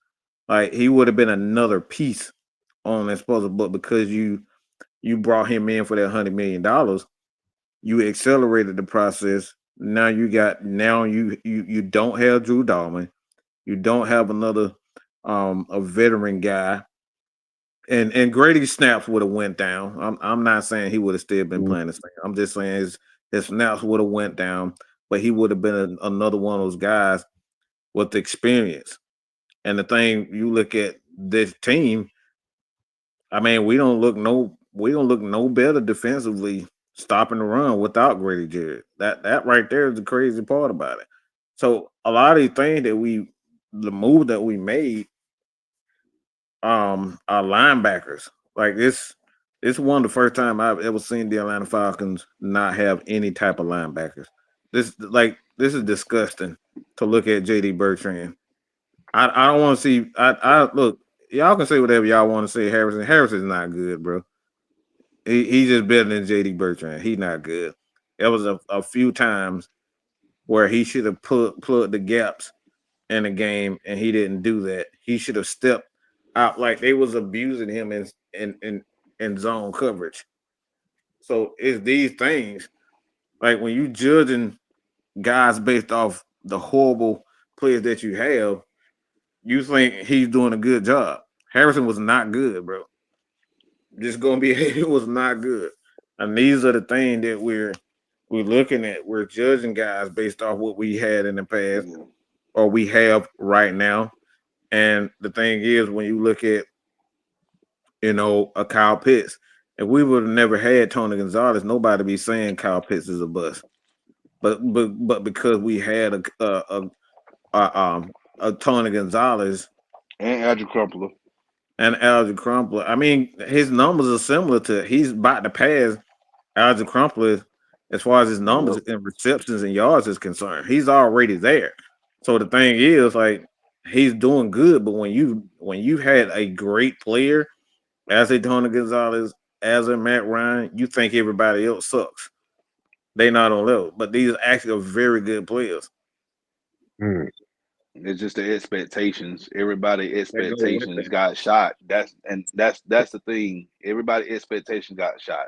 Like he would have been another piece on that puzzle, but because you brought him in for that $100 million, you accelerated the process. Now you don't have Drew Dalman, you don't have another a veteran guy, and Grady snaps would have went down. I'm not saying he would have still been playing the same. I'm just saying his snaps would have went down, but he would have been another one of those guys with experience. And the thing you look at this team, I mean, we don't look no better defensively stopping the run without Grady Jarrett. That right there is the crazy part about it. So a lot of these things the move that we made, are linebackers. Like this one of the first time I've ever seen the Atlanta Falcons not have any type of linebackers. This is disgusting to look at JD Bertrand. I don't want to see. I look. Y'all can say whatever y'all want to say. Harrison's not good, bro. He's just better than JD Bertrand. He's not good. There was a few times where he should have plugged the gaps in the game, and he didn't do that. He should have stepped out like they was abusing him in zone coverage. So it's these things like when you judging guys based off the horrible players that you have, you think he's doing a good job. Harrison was not good, bro. Just gonna be it was not good. And these are the things that we're looking at. We're judging guys based off what we had in the past or we have right now. And the thing is, when you look at, a Kyle Pitts, if we would have never had Tony Gonzalez, nobody be saying Kyle Pitts is a bust. But because we had a Tony Gonzalez And Andrew Crumpler. and Algie Crumpler, I mean, his numbers are similar to he's about to pass Algie Crumpler as far as his numbers and receptions and yards is concerned. He's already there. So the thing is, like, he's doing good, but when you had a great player as a Tony Gonzalez, as a Matt Ryan, you think everybody else sucks. They not on level, but these actually are very good players. Mm. It's just the expectations. Everybody They go with expectations that. got shot. That's the thing. Everybody expectations got shot.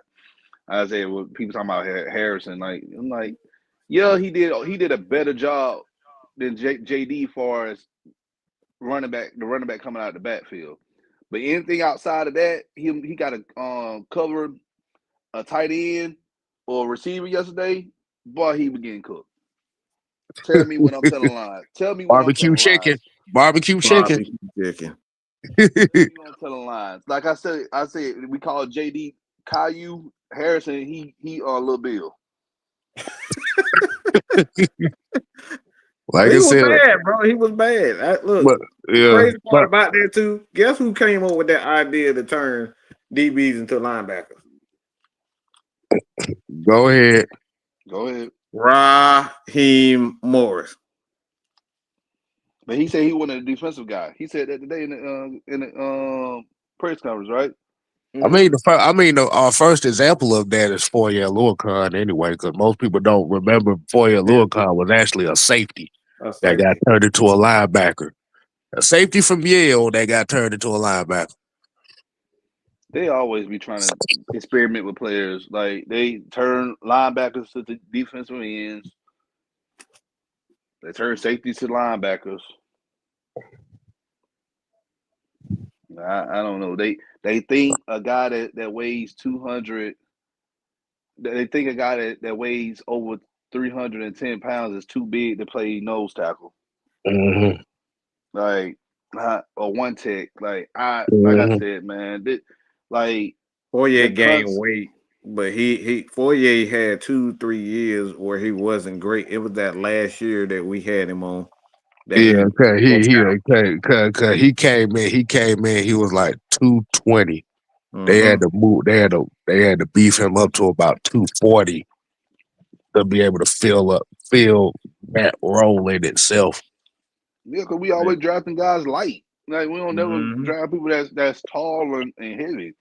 I say when people talking about Harrison, like I'm like, yeah, he did a better job than JD far as the running back coming out of the backfield. But anything outside of that, he got to cover a tight end or a receiver yesterday. Boy, he was getting cooked. Tell me when I'm telling lies. Tell me when I'm Barbecue telling lies. chicken. Barbecue chicken. Barbecue chicken. Tell me when I'm telling lies. Like I said we call JD Caillou Harrison. He Little Bill. Like He I was said, bad, bro. He was bad. Look, but the yeah, crazy part but about that too. Guess who came up with that idea to turn DBs into linebackers? go ahead. Go ahead. Raheem Morris. But he said he wasn't a defensive guy. He said that today in the press conference, right? I mean, our first example of that is Foyer Luakon anyway, because most people don't remember Foyer Luakon was actually a safety that got turned into a linebacker. A safety from Yale that got turned into a linebacker. They always be trying to experiment with players. Like they turn linebackers to the defensive ends. They turn safeties to linebackers. I don't know. They think a guy that weighs 200. They think a guy that weighs over 310 pounds is too big to play nose tackle. Mm-hmm. Like or one tech. Like I Mm-hmm. said, man. Like Foyer gained weight, but Foyer had 2-3 years where he wasn't great. It was that last year that we had him on. Yeah, cause he came in. He was like 220. They had to move. They had to beef him up to about 240 to be able to fill that role in itself. Yeah, because we always drafting guys light. Like we don't never draft people that's tall and heavy.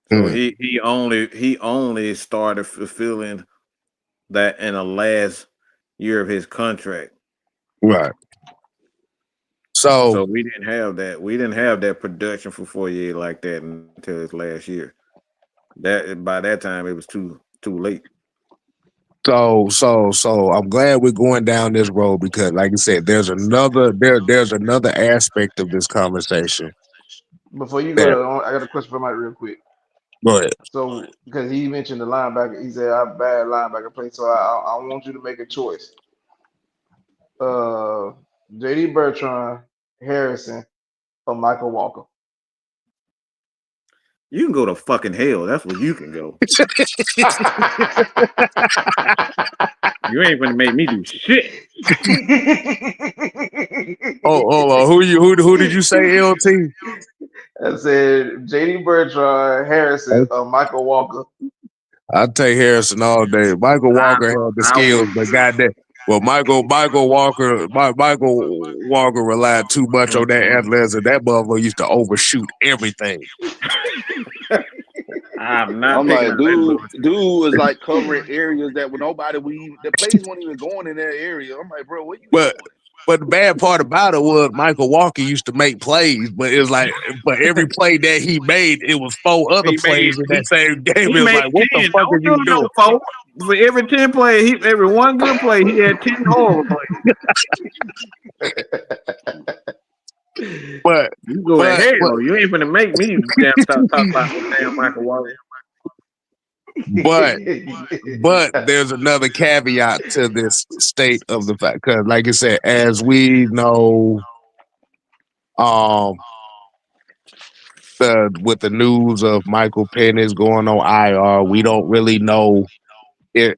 So he only started fulfilling that in the last year of his contract. Right. So we didn't have that. We didn't have that production for Foyer like that until his last year. That by that time it was too late. So I'm glad we're going down this road because, like I said, there's another aspect of this conversation. Before you go, I got a question for Mike real quick. Go ahead. So, because he mentioned the linebacker, he said I'm bad linebacker play. So I want you to make a choice. JD Bertrand, Harrison, or Michael Walker. You can go to fucking hell. That's where you can go. You ain't gonna make me do shit. Oh, who did you say, LT? I said JD Bertrand, Harrison, or Michael Walker. I'll take Harrison all day. Michael Walker had the skills, but goddamn, well, Michael Walker relied too much on that athleticism. That motherfucker used to overshoot everything. I'm not. I'm like, dude was like covering areas that the plays weren't even going in that area. I'm like, bro, what you doing? But the bad part about it was Michael Walker used to make plays, but it was like, but every play that he made, it was 4 other plays in that same game. It was like, what the fuck are you doing? For every 10 plays, every one good play, he had 10 horrible plays. But you go to hell. You ain't gonna make me talk about no damn Michael Walker. But there's another caveat to this state of the fact, because like I said, as we know, with the news of Michael Penix going on IR, we don't really know if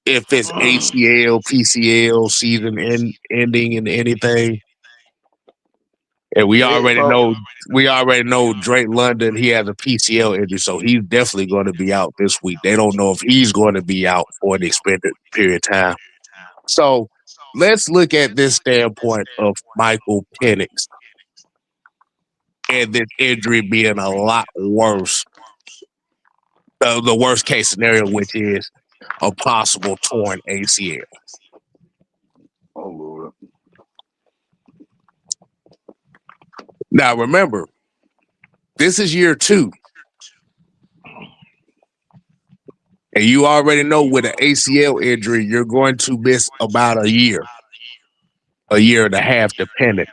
it's ACL, PCL season ending and anything. And we already know Drake London, he has a PCL injury, so he's definitely going to be out this week. They don't know if he's going to be out for an extended period of time. So let's look at this standpoint of Michael Penix and this injury being a lot worse. The worst case scenario, which is a possible torn ACL. Oh, Lord. Now, remember, this is year 2. And you already know with an ACL injury, you're going to miss about a year and a half, depending.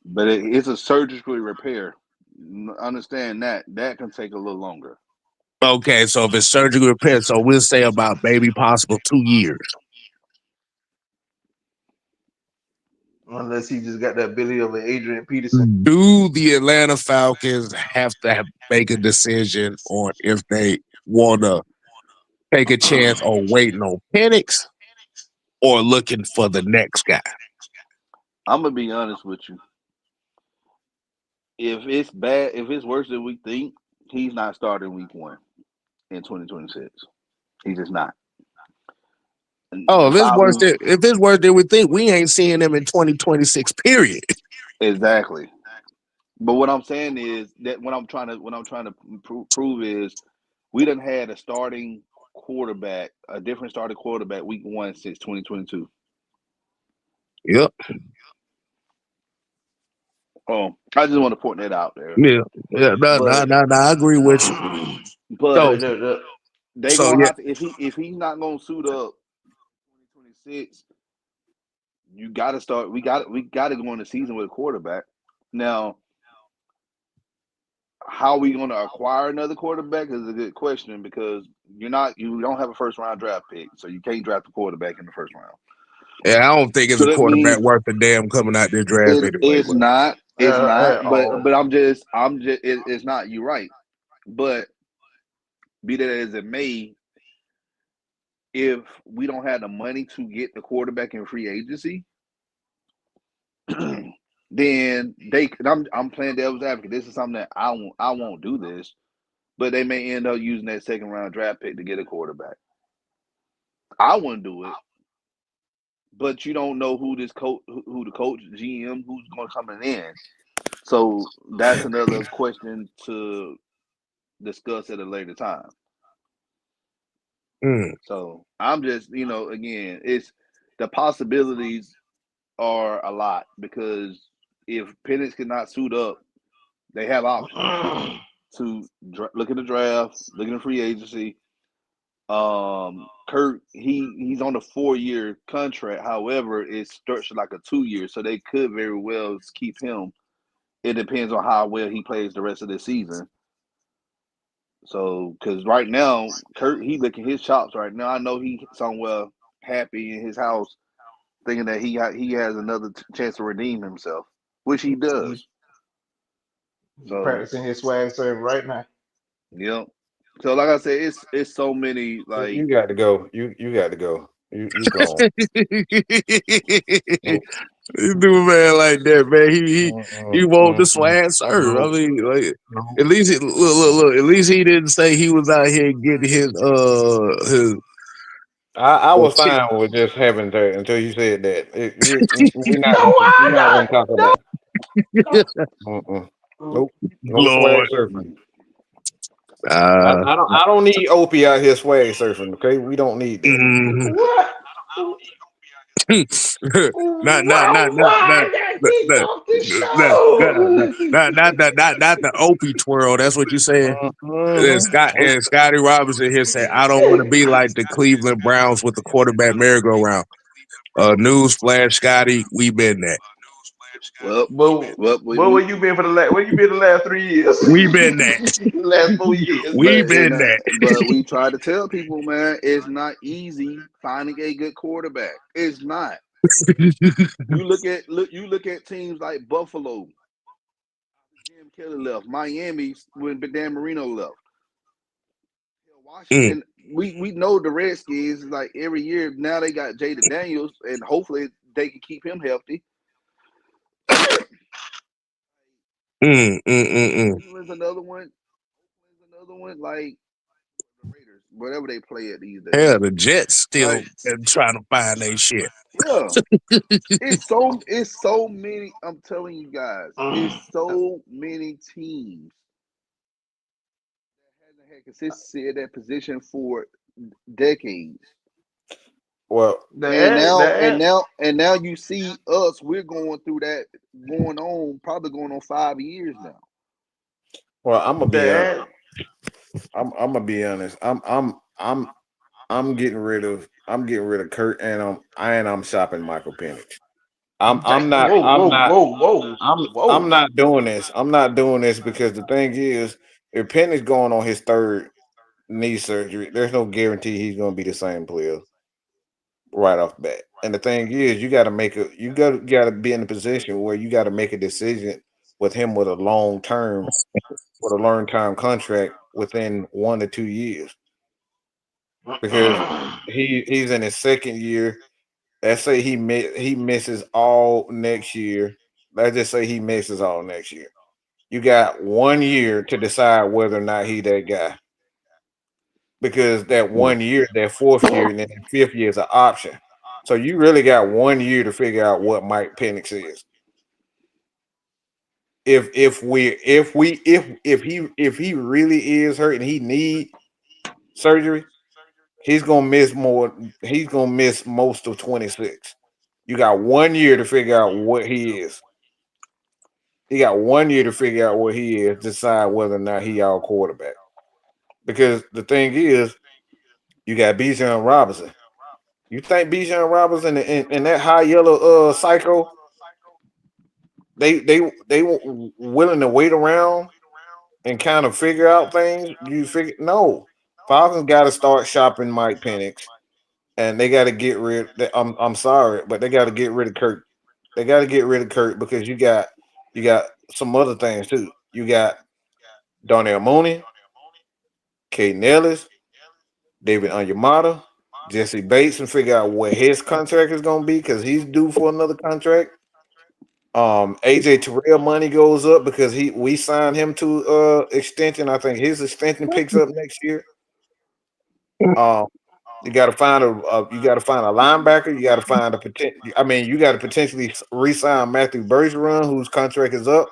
but it's a surgical repair. Understand that can take a little longer. Okay, so if it's surgical repair, so we'll say about maybe possible 2 years. Unless he just got the ability of an Adrian Peterson. Do the Atlanta Falcons have to make a decision on if they want to take a chance on waiting on Penix or looking for the next guy? I'm gonna be honest with you. If it's bad, if it's worse than we think, he's not starting week 1 in 2026. He's just not. And Oh, the problem, if it's worse than we think, we ain't seeing them in 2026. Period. exactly. But what I'm saying is that what I'm trying to prove is we done had a starting quarterback, a different starting quarterback week 1 since 2022. Yep. Oh, I just want to point that out there. Yeah. Yeah. No, I agree with you. But Look, they So gonna yeah. have to if he's not gonna suit up 2026, you gotta start. We got to go in the season with a quarterback. Now, how are we gonna acquire another quarterback is a good question because you don't have a first round draft pick, so you can't draft a quarterback in the first round. Yeah, I don't think it's So a that quarterback means worth a damn coming out this draft anyway. it's not. It's not. at all. But it's not. You're right. But be that as it may, if we don't have the money to get the quarterback in free agency, then I'm playing devil's advocate. This is something that I won't do this, but they may end up using that second round draft pick to get a quarterback. I wouldn't do it, but you don't know who the coach, GM, who's going to come in. So that's another question to discuss at a later time. So I'm just, again, it's the possibilities are a lot because if Penix cannot suit up, they have options to look at the draft, look at the free agency. Kurt, he's on a 4-year contract. However, it's structured like a 2-year, so they could very well keep him. It depends on how well he plays the rest of the season. So, because right now, Kurt, he licking his chops right now. I know he's somewhere happy in his house, thinking that he has another chance to redeem himself, which he does. So Practicing his swag serve right now. Yep. So like I said, it's so many like You got to go. You got to go. You gone. You do a man like that, man. He won't the swag serve. I No, mean, like no. at least look. At least he didn't say he was out here getting his. I was fine with just having that until you said that. We're not gonna talk about. Nope. No swag Lord. surfing. I don't need Opie out here swag surfing. Okay, we don't need that. Mm-hmm. What? not Why I got kicked off the show? not the Opie twirl. That's what you saying. And Scotty Robinson here said, "I don't want to be like the Cleveland Browns with the quarterback merry-go-round." Newsflash, Scotty, we been that. Where were you been for the last? Where you been the last 3 years? We been that. Last 4 years. We been that. But we try to tell people, man, it's not easy finding a good quarterback. It's not. You look at teams like Buffalo. Jim Kelly left. Miami when Dan Marino left. Washington, we know the Redskins like every year now they got Jaden Daniels and hopefully they can keep him healthy. There's another one. Like the Raiders, whatever they play at these days. Yeah, the Jets still trying to find their shit. Yeah, it's so many. I'm telling you guys, it's so many teams that hasn't had consistency at that position for decades. Well, and now you see us. We're going through that, probably going on 5 years now. Well, I'm gonna be honest. I'm gonna be honest. I'm getting rid of Kurt and I'm shopping Michael Penix. I'm not I'm not doing this. I'm not doing this because the thing is, if Penn is going on his third knee surgery, there's no guarantee he's going to be the same player right off the bat. And the thing is, you got to be in a position where you got to make a decision with him with a long term contract within 1 to 2 years because he's in his second year. Let's say he misses all next year. Let's just say he misses all next year. You got 1 year to decide whether or not he that guy. Because that 1 year, that fourth year, and then the fifth year is an option. So you really got 1 year to figure out what Mike Penix is. If he really is hurt and he need surgery, he's gonna miss more. He's gonna miss most of 26. You got 1 year to figure out what he is. He got 1 year to figure out what he is, decide whether or not he our quarterback. Because the thing is, you got Bijan Robinson. You think Bijan Robinson and that high yellow psycho, they willing to wait around and kind of figure out things? You figure no. Falcons got to start shopping Mike Penix, and they got to get rid. I'm sorry, but they got to get rid of Kurt. They got to get rid of Kurt because you got some other things too. You got Darnell Mooney, Kate Nellis, David Onyemata, Jesse Bates, and figure out what his contract is going to be because he's due for another contract. AJ Terrell money goes up because we signed him to extension. I think his extension picks up next year. You got to find a linebacker. You got to find a potential. I mean, you got to potentially re-sign Matthew Bergeron, whose contract is up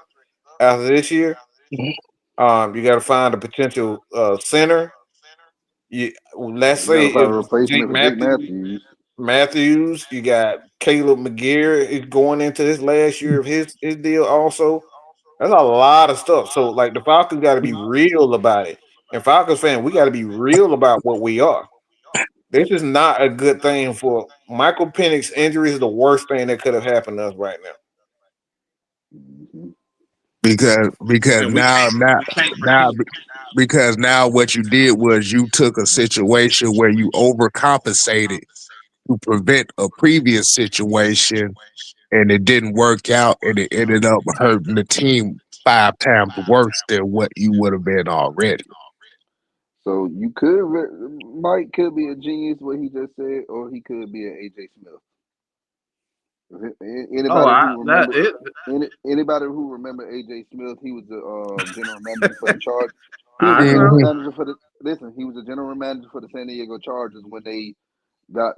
after this year. You got to find a potential center. Let's say find a if replacement for Jake Matthews, you got Caleb McGear is going into his last year of his deal also. That's a lot of stuff. So like the Falcons got to be real about it. And Falcons fan, we got to be real about what we are. This is not a good thing for Michael Penix. Injury is the worst thing that could have happened to us right now. Because now what you did was you took a situation where you overcompensated to prevent a previous situation, and it didn't work out, and it ended up hurting the team 5 times worse than what you would have been already. So you Mike could be a genius, what he just said, or he could be an AJ Smith. Anybody who remember AJ Smith, he was the general manager for the Chargers. He was the general manager for he was the general manager for the San Diego Chargers when they let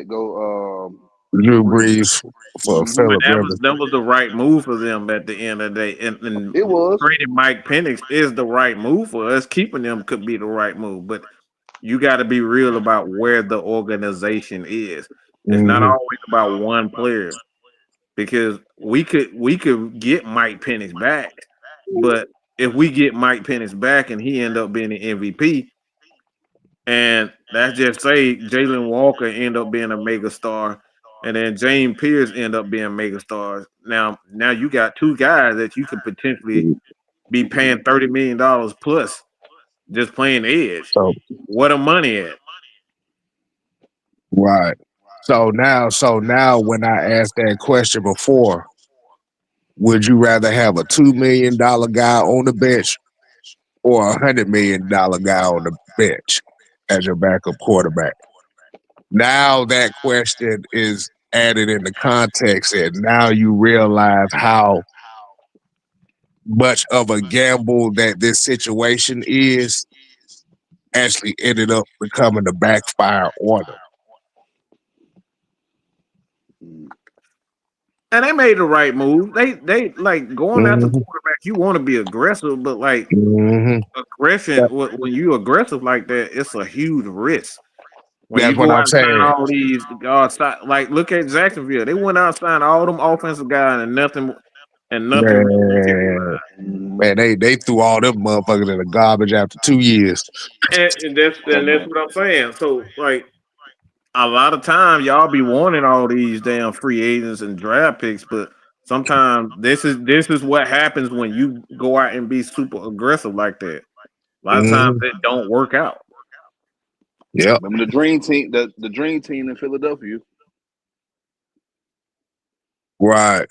go Drew Brees for Philip Rivers. That was the right move for them at the end of the day. And it was trading Mike Penix is the right move for us. Keeping them could be the right move, but you got to be real about where the organization is. It's not always about one player because we could get Mike Penix back, but if we get Mike Penix back and he end up being an MVP, and that's just say Jalen Walker end up being a mega star, and then James Pierce end up being mega stars. Now you got 2 guys that you could potentially be paying $30 million plus just playing edge. So what a money at? Right. So now when I asked that question before, would you rather have a $2 million guy on the bench or $100 million guy on the bench as your backup quarterback? Now that question is added in the context, and now you realize how much of a gamble that this situation is actually ended up becoming a backfire on them. And they made the right move. They like going after quarterback. You want to be aggressive, but like aggression, when you aggressive like that, it's a huge risk. When That's you what go I'm out and sign saying. all these guys, like look at Jacksonville. They went out and signed all them offensive guys and nothing. Man, they threw all them motherfuckers in the garbage after 2 years. And that's what I'm saying. So like, a lot of time y'all be wanting all these damn free agents and draft picks, but sometimes this is what happens when you go out and be super aggressive like that. A lot of times it don't work out. Yep. Remember the dream team, the dream team in Philadelphia. Right.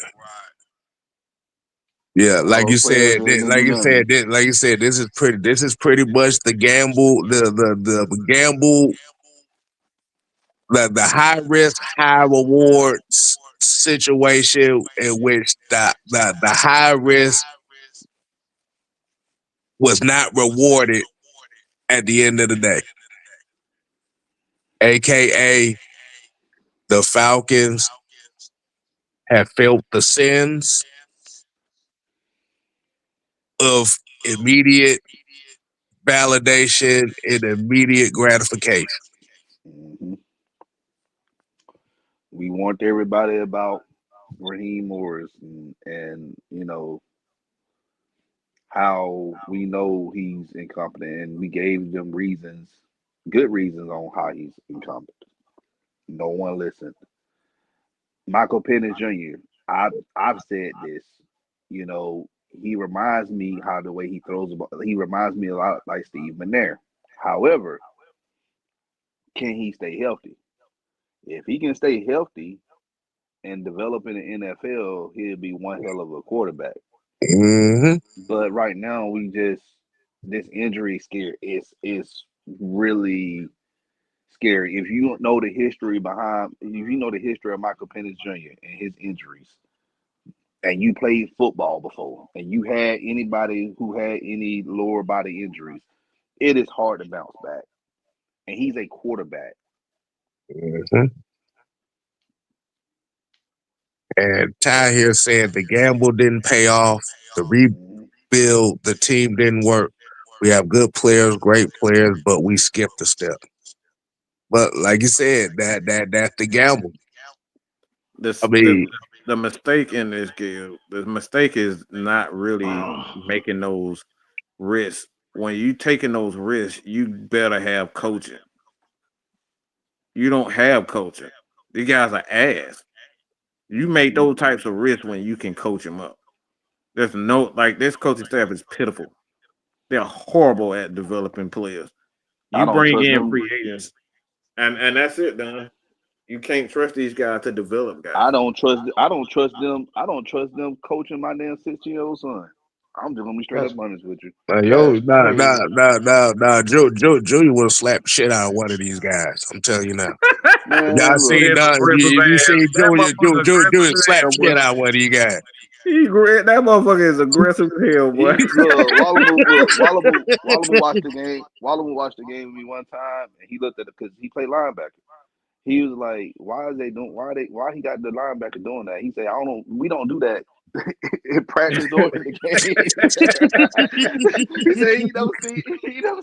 Yeah, like you said, this is pretty much the gamble, the gamble, the high risk, high rewards situation in which the high risk was not rewarded at the end of the day. AKA the Falcons have felt the sins of immediate validation and immediate gratification. Mm-hmm. We warned everybody about Raheem Morris and you know how we know he's incompetent, and we gave them reasons, good reasons on how he's incompetent. No one listened. Michael Penix Jr. I've said this. You know, he reminds me how the way he throws the ball. He reminds me a lot like Steve McNair. However, can he stay healthy? If he can stay healthy and develop in the NFL, he'll be one hell of a quarterback. Mm-hmm. But right now, this injury scare is really scary. If you know the history if you know the history of Michael Penix Jr. and his injuries, and you played football before, and you had anybody who had any lower body injuries, it is hard to bounce back. And he's a quarterback. Mm-hmm. And Ty here said the gamble didn't pay off. The rebuild, the team didn't work. We have good players, great players, but we skipped a step. But like you said, that's the gamble. The mistake in this game, the mistake is not really making those risks. When you taking those risks, you better have coaching. You don't have coaching. These guys are ass. You make those types of risks when you can coach them up. There's no like this coaching staff is pitiful. They're horrible at developing players. I You don't bring trust in them. free agents, and that's it, Don. You can't trust these guys to develop guys. I don't trust them. I don't trust them coaching my damn 16-year-old son. I'm just gonna be straight up honest with you. Junior would have slapped shit out of one of these guys. I'm telling you now. Man, look. You see Junior slap Hell, shit out of one of these guys. That motherfucker is aggressive as hell, boy. Wallamu watched the game. Wallamu watched the game with me one time, and he looked at it because he played linebacker. He was like, "Why he got the linebacker doing that?" He said, "I don't know. We don't do that in practice or in the game." He said he never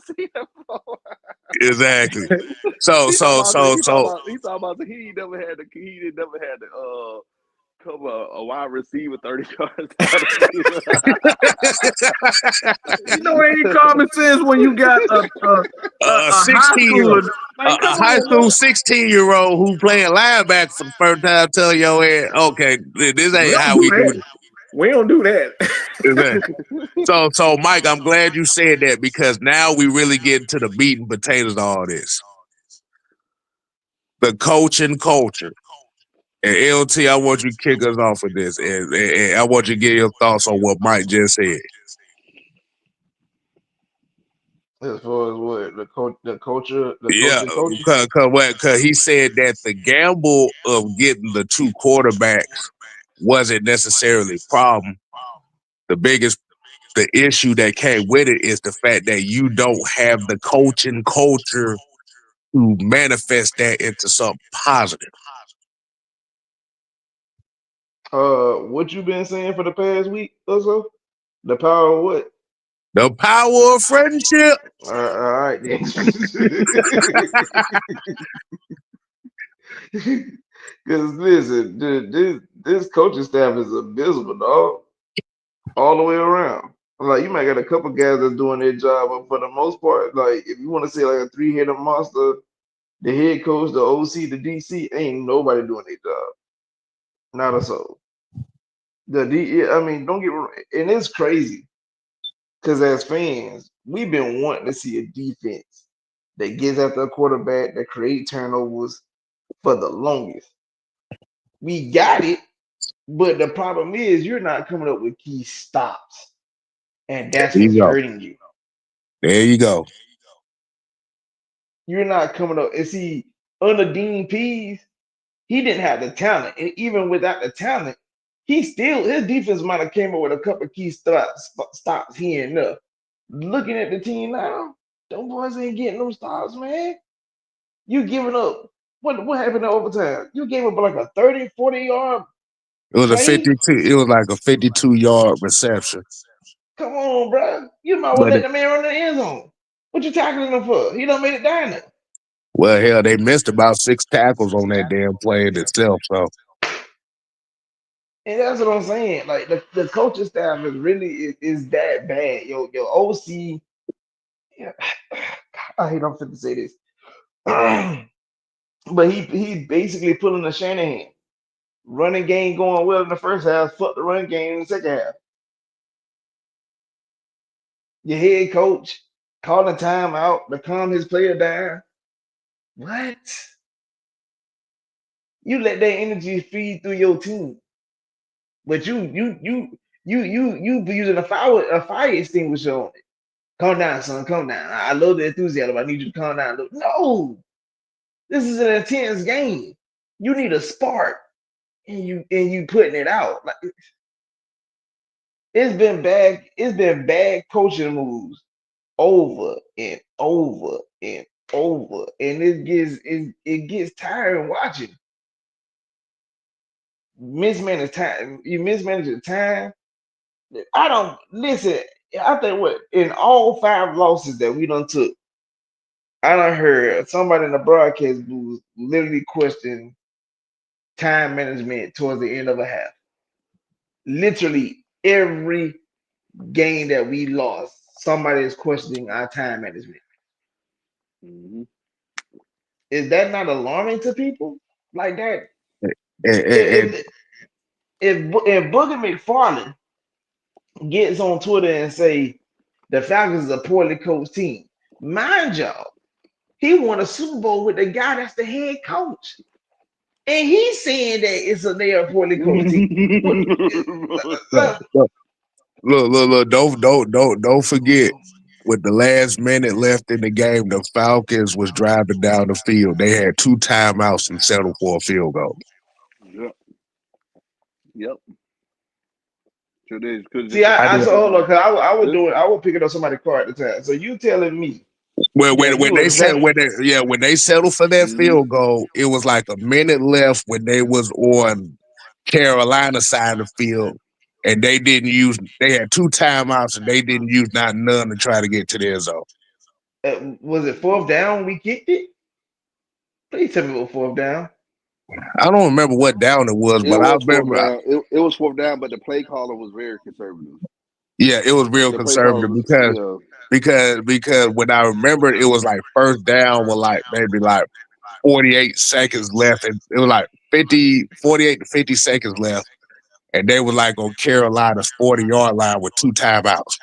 seen that before. Exactly. So he talking about he never had to cover a wide receiver 30 yards. You know, ain't common sense when you got a 16-year-old, high school man. 16-year-old who playing linebacker for the first time, telling your ass, okay, this ain't how we do it. We don't do that. Exactly. So Mike, I'm glad you said that because now we really get into the meat and potatoes of all this. The coaching culture. And LT, I want you to kick us off with this, and I want you to get your thoughts on what Mike just said. As far as what the culture, because he said that the gamble of getting the two quarterbacks wasn't necessarily a problem. The issue that came with it is the fact that you don't have the coaching culture to manifest that into something positive. What you been saying for the past week or so? The power of what? The power of friendship. All right. Because listen, this coaching staff is abysmal, dog. All the way around. Like you might got a couple guys that's doing their job, but for the most part, like if you want to say like a three-headed monster, The head coach, the OC, the DC, ain't nobody doing their job. Not a soul. I mean, don't get me wrong, and it's crazy because as fans, we've been wanting to see a defense that gets after a quarterback, that create turnovers for the longest. We got it, but the problem is you're not coming up with key stops, and that's There what's you go. hurting you. There you go. You're not coming up. And see, under Dean Pease, he didn't have the talent, and even without the talent, his defense might have came up with a couple of key stops here and there. Looking at the team now, them boys ain't getting them stops, man. You giving up. What happened in overtime? You gave up like a 30, 40-yard It was a play? 52. It was like a 52-yard reception. Come on, bro. You might well But let the man run the end zone. What you tackling him for? He done made it down there. well, hell, they missed about 6 tackles on that damn play in itself. So And that's what I'm saying. Like the coaching staff is really is that bad. Your OC, yeah, I hate I'm finna say this. But he basically pulling a Shanahan. Running game going well in the first half, fuck the run game in the second half. Your head coach calling timeout to calm his player down. What? You let that energy feed through your team, but you be using a fire extinguisher on it. Calm down, son. Calm down. I love the enthusiasm. I need you to calm down. No, this is an intense game. You need a spark, and you putting it out. Like it's been bad. It's been bad coaching moves over and over and over, and it gets tiring watching. Mismanage time. You mismanage your time. I don't listen. I think what in all 5 losses that we done took, I done heard somebody in the broadcast booth literally question time management towards the end of a half. Literally every game that we lost, somebody is questioning our time management. Mm-hmm. Is that not alarming to people? Like that? and If Booger McFarland gets on Twitter and say the Falcons is a poorly coached team, mind y'all, he won a Super Bowl with the guy that's the head coach. And he's saying that they are a poorly coached team. look, don't forget. With the last minute left in the game, the Falcons was driving down the field. They had 2 timeouts and settled for a field goal. Yep. So there's See, I so hold on, because I was picking up somebody's car at the time. So you telling me when they settled for that field goal, it was like a minute left when they was on Carolina side of the field, and they had 2 timeouts and they didn't use none to try to get to their zone. Was it 4th down? We kicked it. Please tell me what 4th down. I don't remember what down it was, but I remember 4th down. It was 4th down, but the play caller was very conservative. Yeah, it was real conservative because when I remembered, it was like 1st down with like maybe like 48 seconds left, and it was like 48 to 50 seconds left, and they were like on Carolina's 40-yard line with 2 timeouts.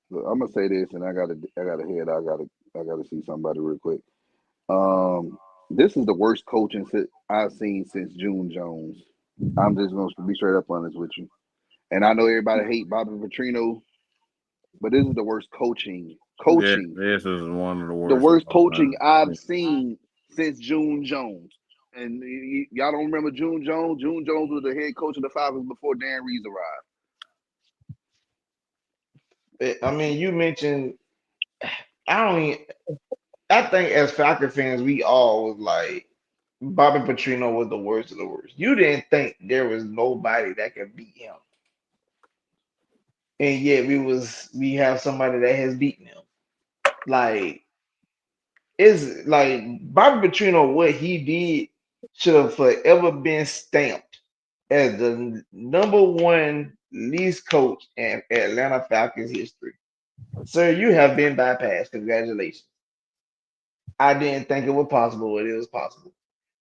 Look, I'm gonna say this, and I gotta head. I gotta see somebody real quick. This is the worst coaching I've seen since June Jones. I'm just gonna be straight up honest with you. And I know everybody hate Bobby Petrino, but this is the worst coaching. Yeah, this is one of the worst. The worst coaching I've seen since June Jones. And y'all don't remember June Jones? June Jones was the head coach of the Falcons before Dan Reeves arrived. I mean, you mentioned. I think as Falcon fans, we all was like, Bobby Petrino was the worst of the worst. You didn't think there was nobody that could beat him, and yet we have somebody that has beaten him. Like it's like Bobby Petrino, what he did should have forever been stamped as the #1 least coach in Atlanta Falcons history. Sir, you have been bypassed. Congratulations. I didn't think it was possible, but it was possible.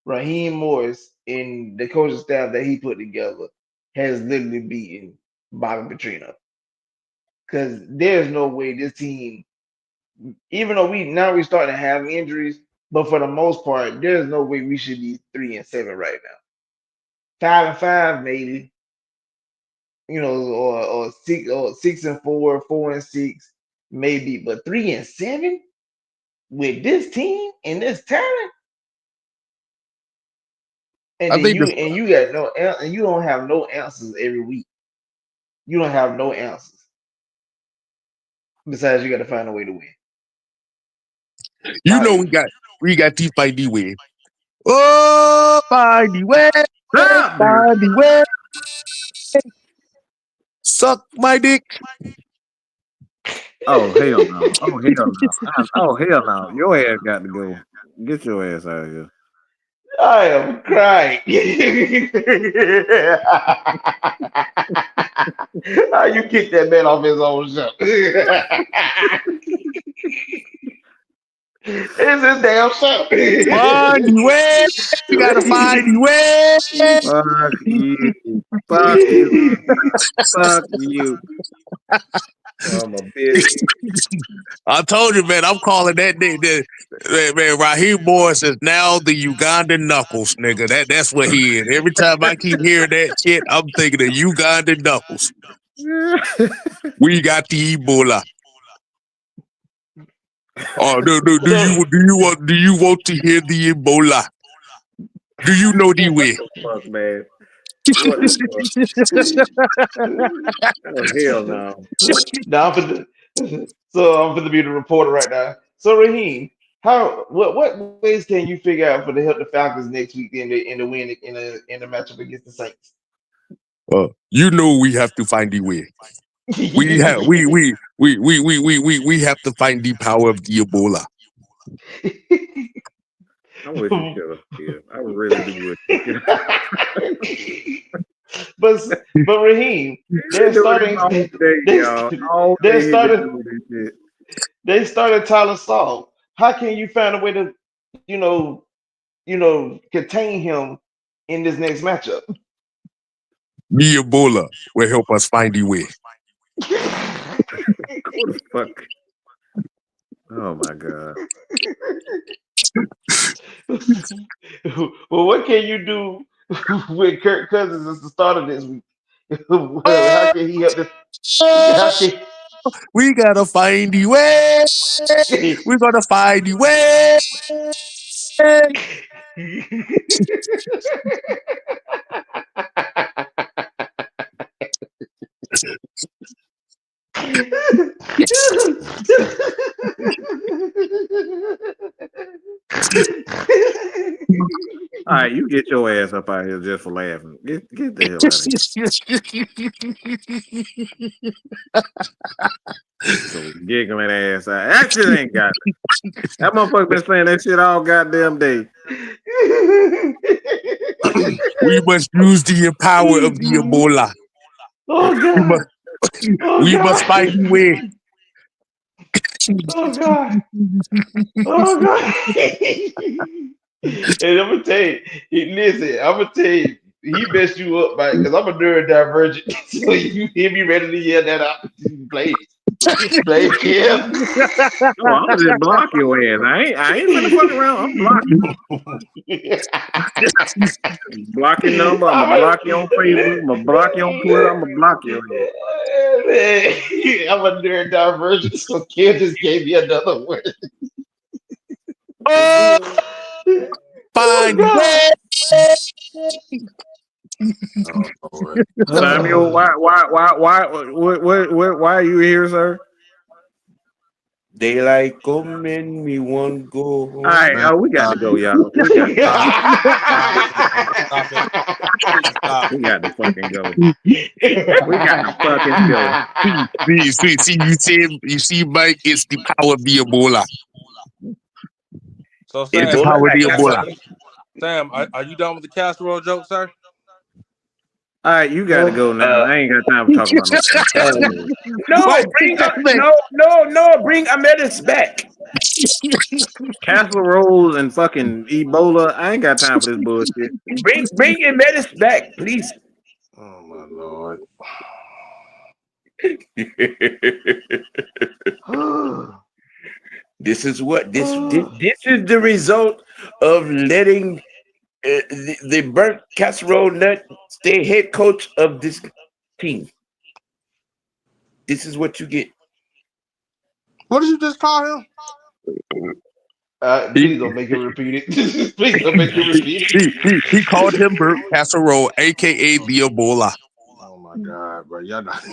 Raheem Morris and the coaching staff that he put together has literally beaten Bobby Petrino. Because there's no way this team, even though we starting to have injuries, but for the most part, there's no way we should be 3-7 right now. 5-5 maybe, or 6-4, 4-6 maybe, but 3-7 with this team and this talent, and then you got no, and you don't have no answers every week. You don't have no answers. Besides, you got to find a way to win. You know we got to find the way. Oh, find the way. Find the way. Suck my dick. Oh hell no! Oh hell no! Oh hell no! Your ass got to go. Get your ass out of here. I am crying. How you kick that man off his own show? It's his damn show. Find the way. We gotta find the way. Fuck you! Fuck you! Fuck you! I'm a bitch. I told you, man. I'm calling that nigga. Man, Raheem Morris is now the Ugandan Knuckles, nigga. That's what he is. Every time I keep hearing that shit, I'm thinking of Ugandan Knuckles. We got the Ebola. Oh, do you want to hear the Ebola? Do you know the way? Fuck, man. What the fuck? Oh hell no! Now I'm for the be the reporter right now. So Raheem, what ways can you figure out for to help the Falcons next week in the win in the matchup against the Saints? You know we have to find the way. We have to find the power of the Ebola. I wish you could have. Yeah, I really do wish. But Raheem, they started Tyler Saul. How can you find a way to, contain him in this next matchup? The Ebola will help us find the way. What the fuck? Oh my god. Well, what can you do with Kirk Cousins as the starter this week? How can he help this? We gotta find the way. We're gonna find the way. All right, you get your ass up out here just for laughing. Get the hell out of here. So giggling ass out. That shit ain't got it. That motherfucker been saying that shit all goddamn day. We must use the power of the Ebola. Oh God. We must find the way. Oh God. Oh God. And I'm gonna tell you, he messed you up, Mike, because I'm a neurodivergent. So you hear me ready to yell that out. Play him. Oh, I'm gonna just block your ass. I ain't gonna fuck around. I'm blocking. Blocking number. I'm gonna block you on Facebook. I'm gonna block you on Twitter. I'm gonna block your ass. I'm a neurodivergent, so Kim just gave me another word. Find way. Samuel, why are you here, sir? Daylight come and me one go home. All right, we got to go, y'all. We got to fucking go. We got to fucking go. You see, Mike, it's the power of the Ebola. So Sam, It's the power of the Ebola. Sam, are you done with the casserole joke, sir? All right, you got to go now. I ain't got time for talking about no. Bring Amelis back. casseroles and fucking Ebola. I ain't got time for this bullshit. Bring your medicine back, please. Oh my lord. This is what this is the result of letting the burnt casserole nut stay head coach of this team. This is what you get. What did you just call him? Please don't make him repeat it. Please don't make him repeat it. He called him burnt casserole, aka the Ebola. Oh my god, bro. Y'all not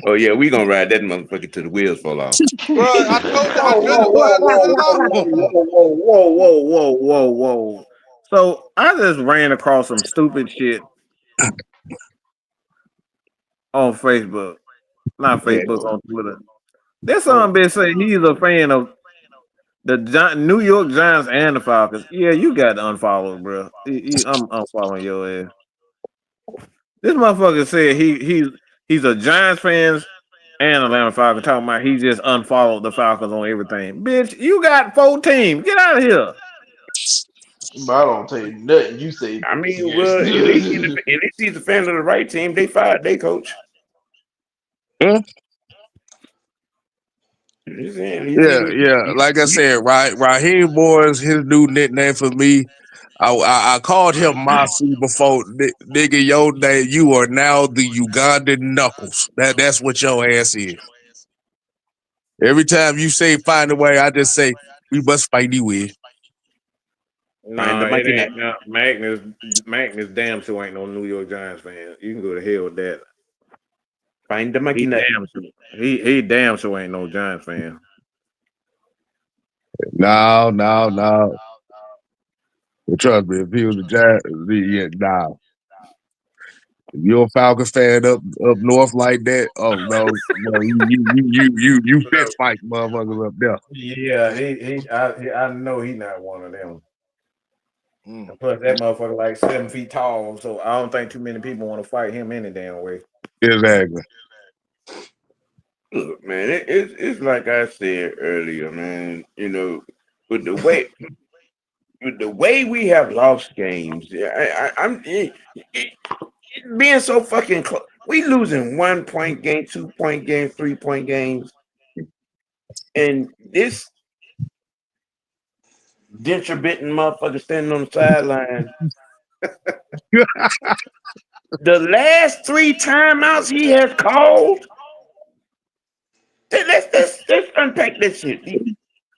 Oh yeah, we gonna ride that motherfucker till the wheels fall off. bro, I told you how Whoa, good whoa, it whoa, was not whoa, that whoa, whoa. So I just ran across some stupid shit on Facebook. Not Yeah. Facebook, on Twitter. This son bitch say he's a fan of the New York Giants and the Falcons. Yeah, you got to unfollow, bro. I'm unfollowing your ass. This motherfucker said he's a Giants fan and Atlanta Falcons, talking about he just unfollowed the Falcons on everything. Bitch, you got 4 teams. Get out of here. But I don't tell you nothing. You say I mean, yes. well, at least he's a fan of the right team. They fired their coach. Hmm? Yeah. Like I said, Raheem Moore is his new nickname for me. I called him Masu before. Nigga, your name, you are now the Ugandan Knuckles. That's what your ass is. Every time you say find a way, I just say, we must find you with. Find No, the it monkey ain't. No, Magnus damn sure ain't no New York Giants fan. You can go to hell with that. Find the monkey He nut. damn sure. He damn sure ain't no Giants fan. No. But trust me, if he was a Giant, nah. If you're a Falcons fan up north like that, oh no, you fist fight motherfuckers up there. Yeah, I know he not one of them. And plus, that motherfucker like 7 feet tall, so I don't think too many people want to fight him any damn way. Exactly. Look, man, it's like I said earlier, man. You know, with the way we have lost games, I'm being so fucking close. We losing 1 point game, 2 point game, 3 point games, and this denture bitten motherfucker standing on the sideline. The last 3 timeouts he has called. Let's unpack this shit.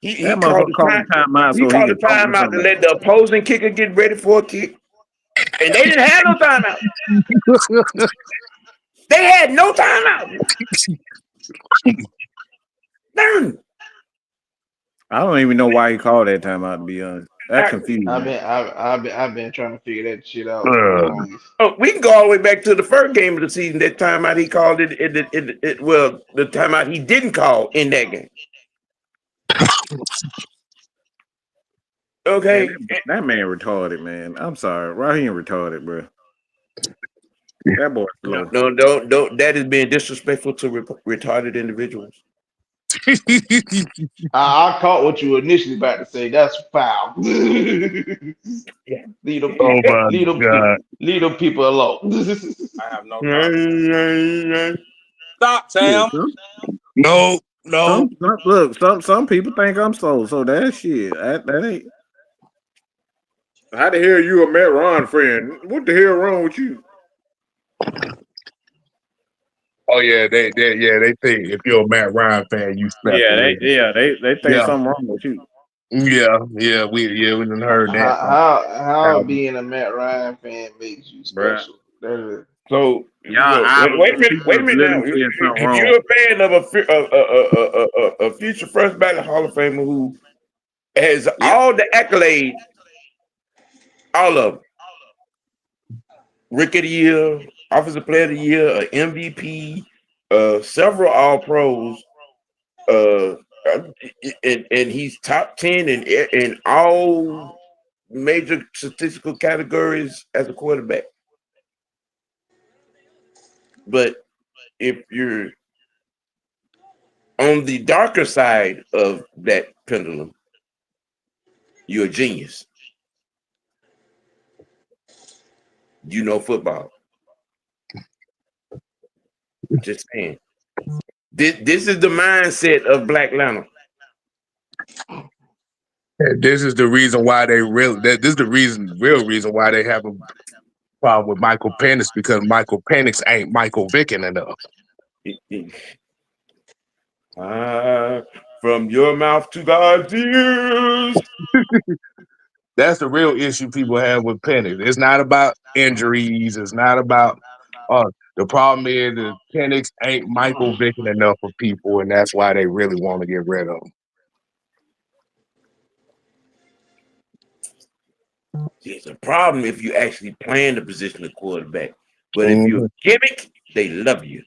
He That called motherfucker the called time. a timeout He so he called the could talk to timeout to somebody. let the opposing kicker get ready for a kick, and they didn't have no timeout. They had no timeout. None. I don't even know why he called that timeout. To be honest, that confused me. I've been trying to figure that shit out. We can go all the way back to the first game of the season. That timeout he called it. Well, the timeout he didn't call in that game. Okay, Man, that man retarded, man. I'm sorry, Raheem retarded, bro. That boy slow. No, don't. That is being disrespectful to retarded individuals. I caught what you were initially about to say. That's foul. Yeah. Leave them Oh people. my God. Leave them people alone. I have no comment. Stop, Yeah, Sam. No. some people think I'm slow, so that shit. That ain't. How the hell you a Matt Ron friend? What the hell wrong with you? Oh yeah, they think if you're a Matt Ryan fan, you special. They think something wrong with you. Yeah, we done heard that. How being a Matt Ryan fan makes you Bruh. special? That is, So Yeah, wait a minute. Wait a minute now. Literally saying something If wrong. you're a fan of a future first ballot Hall of Famer who has all the accolades, all of them, Rookie of the Year, Offensive Player of the Year, MVP, several All Pros, and he's top 10 in all major statistical categories as a quarterback. But if you're on the darker side of that pendulum, you're a genius. You know football. Just saying. This is the mindset of Black Atlanta. This is the reason why they real reason why they have a problem with Michael Penix, because Michael Penix ain't Michael Vick enough. From your mouth to God's ears. That's the real issue people have with Penix. It's not about injuries. It's not about the problem is that Penix ain't Michael Vick enough for people, and that's why they really want to get rid of him. It's a problem if you actually plan the position of quarterback. But if you're a gimmick, they love you.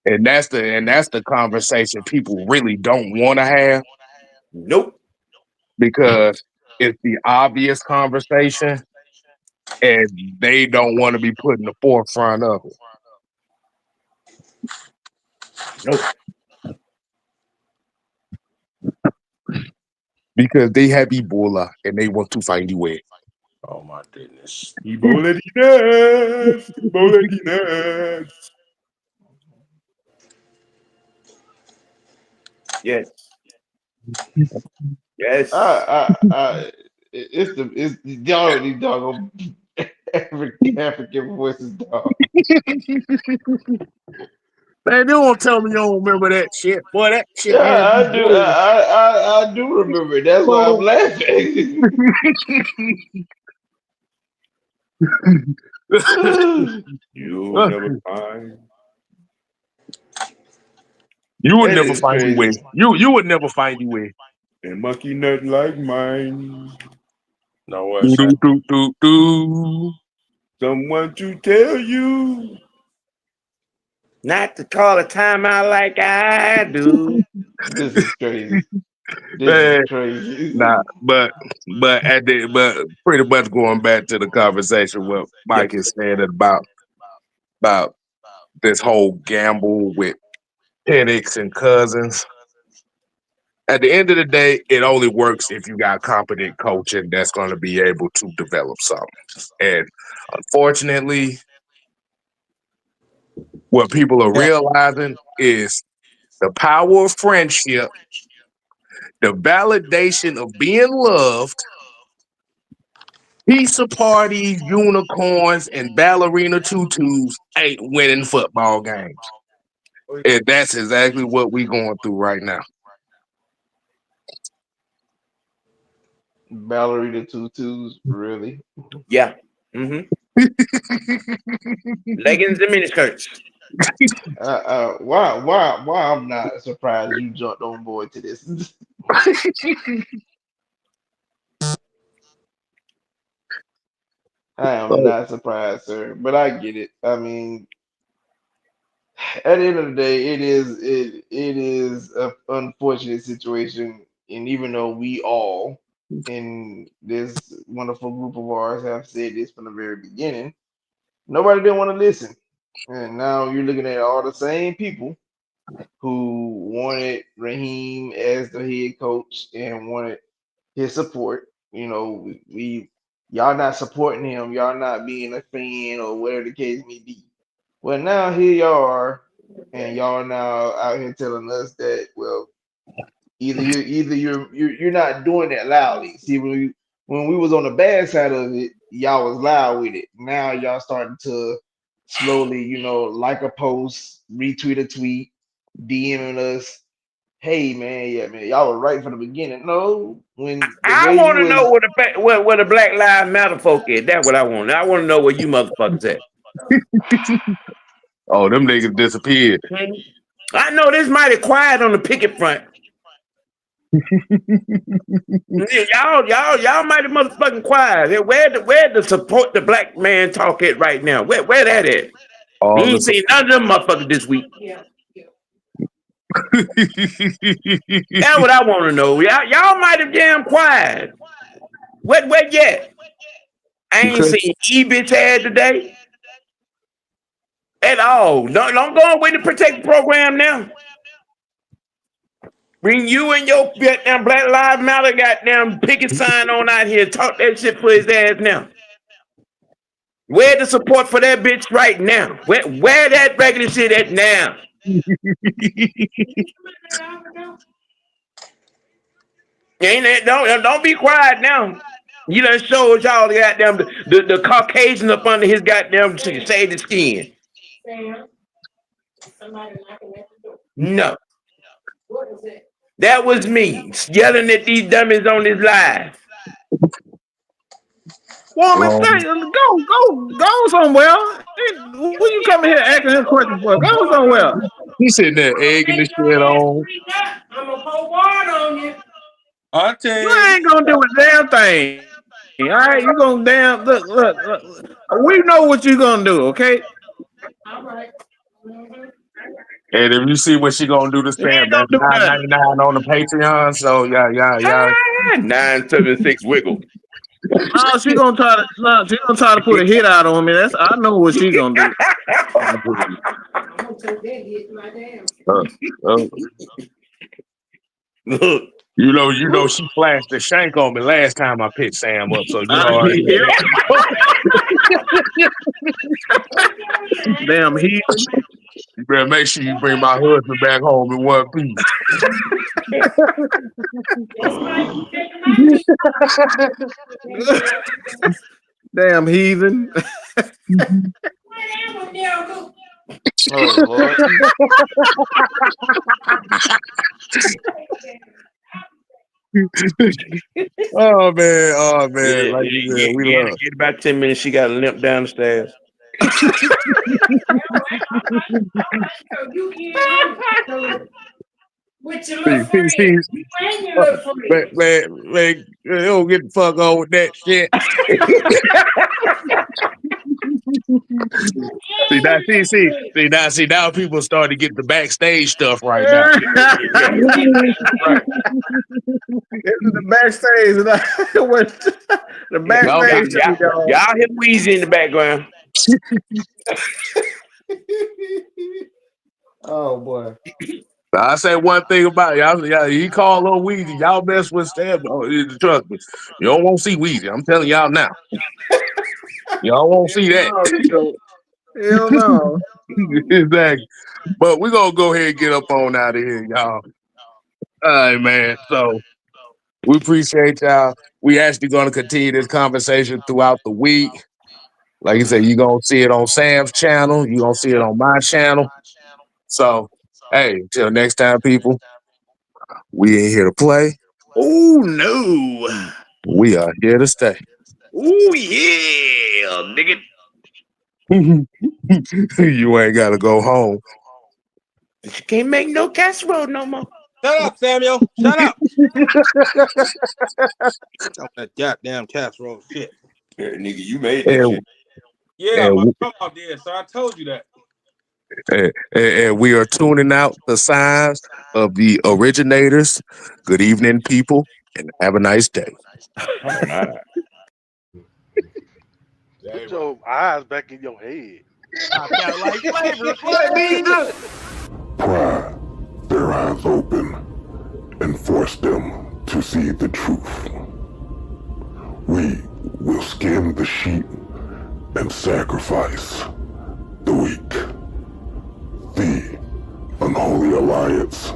And that's the conversation people really don't want to have. Nope. Because it's the obvious conversation, and they don't want to be put in the forefront of it. Nope. Because they have Ebola and they want to find a way. Oh my goodness. Ebola Dinas. Ebola Dinas. Yes. Yes. It's y'all these doggone African voices, dog. Man, you don't tell me you don't remember that shit. Boy, that shit. Yeah, I do. I do remember it. That's why I'm laughing. You'll never find. You would never find your way. You would never find your way. A monkey nut like mine. No what's that? Someone to tell you not to call a timeout like I do. This is crazy. This is crazy. Nah, but pretty much going back to the conversation what Mike is saying about this whole gamble with Penix and Cousins. At the end of the day, it only works if you got competent coaching that's going to be able to develop something. And unfortunately, what people are realizing is the power of friendship, the validation of being loved, pizza parties, unicorns, and ballerina tutus ain't winning football games. And that's exactly what we're going through right now. Ballerina tutus, really? Yeah. Mm-hmm. Leggings and miniskirts. Why I'm not surprised you jumped on board to this. I am not surprised, sir, but I get it. I mean, at the end of the day, it is an unfortunate situation, and even though we all in this wonderful group of ours have said this from the very beginning, nobody didn't want to listen, and now you're looking at all the same people who wanted Raheem as the head coach and wanted his support. You know, y'all not supporting him, y'all not being a fan or whatever the case may be. Well, now here y'all are, and y'all now out here telling us that, well, you're not doing that loudly. See, when we was on the bad side of it, y'all was loud with it. Now y'all starting to slowly, like a post, retweet a tweet, DMing us. Hey man, yeah man, y'all were right from the beginning. No, when the I way want you to know was where the Black Lives Matter folk is. That's what I want. I want to know where you motherfuckers at. Oh, them niggas disappeared. I know this mighty quiet on the picket front. y'all mighty motherfucking quiet. Where the support the black man talk at right now? Where that at? You ain't seen none of them motherfuckers this week. That's what I want to know. Y'all might have damn quiet. Where yet? I ain't seen E bitch ad today. at all. Don't go away to protect the program now. Bring you and your goddamn Black Lives Matter goddamn picket sign on out here. Talk that shit for his ass now. Where the support for that bitch right now? Where that regular shit at now? Ain't that, don't be quiet now. You done showed y'all the goddamn the Caucasian up under his goddamn shaded skin. No. That was me yelling at these dummies on this live. Woman, go somewhere. What you coming here asking him questions for? Go somewhere. He's sitting there egging the shit on. I'm gonna pour water on you. You ain't gonna do a damn thing. All right, you gonna damn look. We know what you gonna do, okay? All right. And if you see what she gonna do to You Sam, ain't gonna that's do nothing. $9.99 on the Patreon. So yeah. 976 wiggle. No, she gonna try to put a hit out on me. I know what she gonna do. I'm gonna take that hit my damn. Look. You know, she flashed the shank on me last time I picked Sam up. So Damn heathen. You better make sure you bring my husband back home in one piece. Damn heathen. Oh Lord. Oh man. Yeah, Like you said, we love. get about 10 minutes. She got to limp down the stairs. With your little friend. You and your little friend. Man, don't get the fuck on with that shit. See now people start to get the backstage stuff right now. Right. This is the backstage. The backstage. Y'all hear Weezy in the background. Oh boy. I say one thing about y'all. He called little Weezy. Y'all mess with Stab. Trust me, you don't want to see Weezy. I'm telling y'all now. Y'all won't see that. Hell no. Exactly. But we're gonna go ahead and get up on out of here, y'all. All right, man. So we appreciate y'all. We actually gonna continue this conversation throughout the week. Like you said, you're gonna see it on Sam's channel, you're gonna see it on my channel. So hey, until next time, people, we ain't here to play. Oh no. We are here to stay. Oh yeah, nigga. You ain't gotta go home. You can't make no casserole no more. Shut up, Samuel. Shut up. That goddamn casserole shit. Yeah, nigga, you made that shit. Yeah, my grandma did, so I told you that. And we are tuning out the signs of the originators. Good evening, people, and have a nice day. All right. Put your eyes back in your head. Pry their eyes open and force them to see the truth. We will skin the sheep and sacrifice the weak. The unholy alliance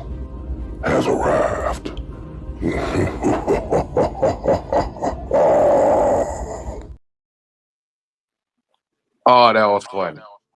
has arrived. Oh, that was funny.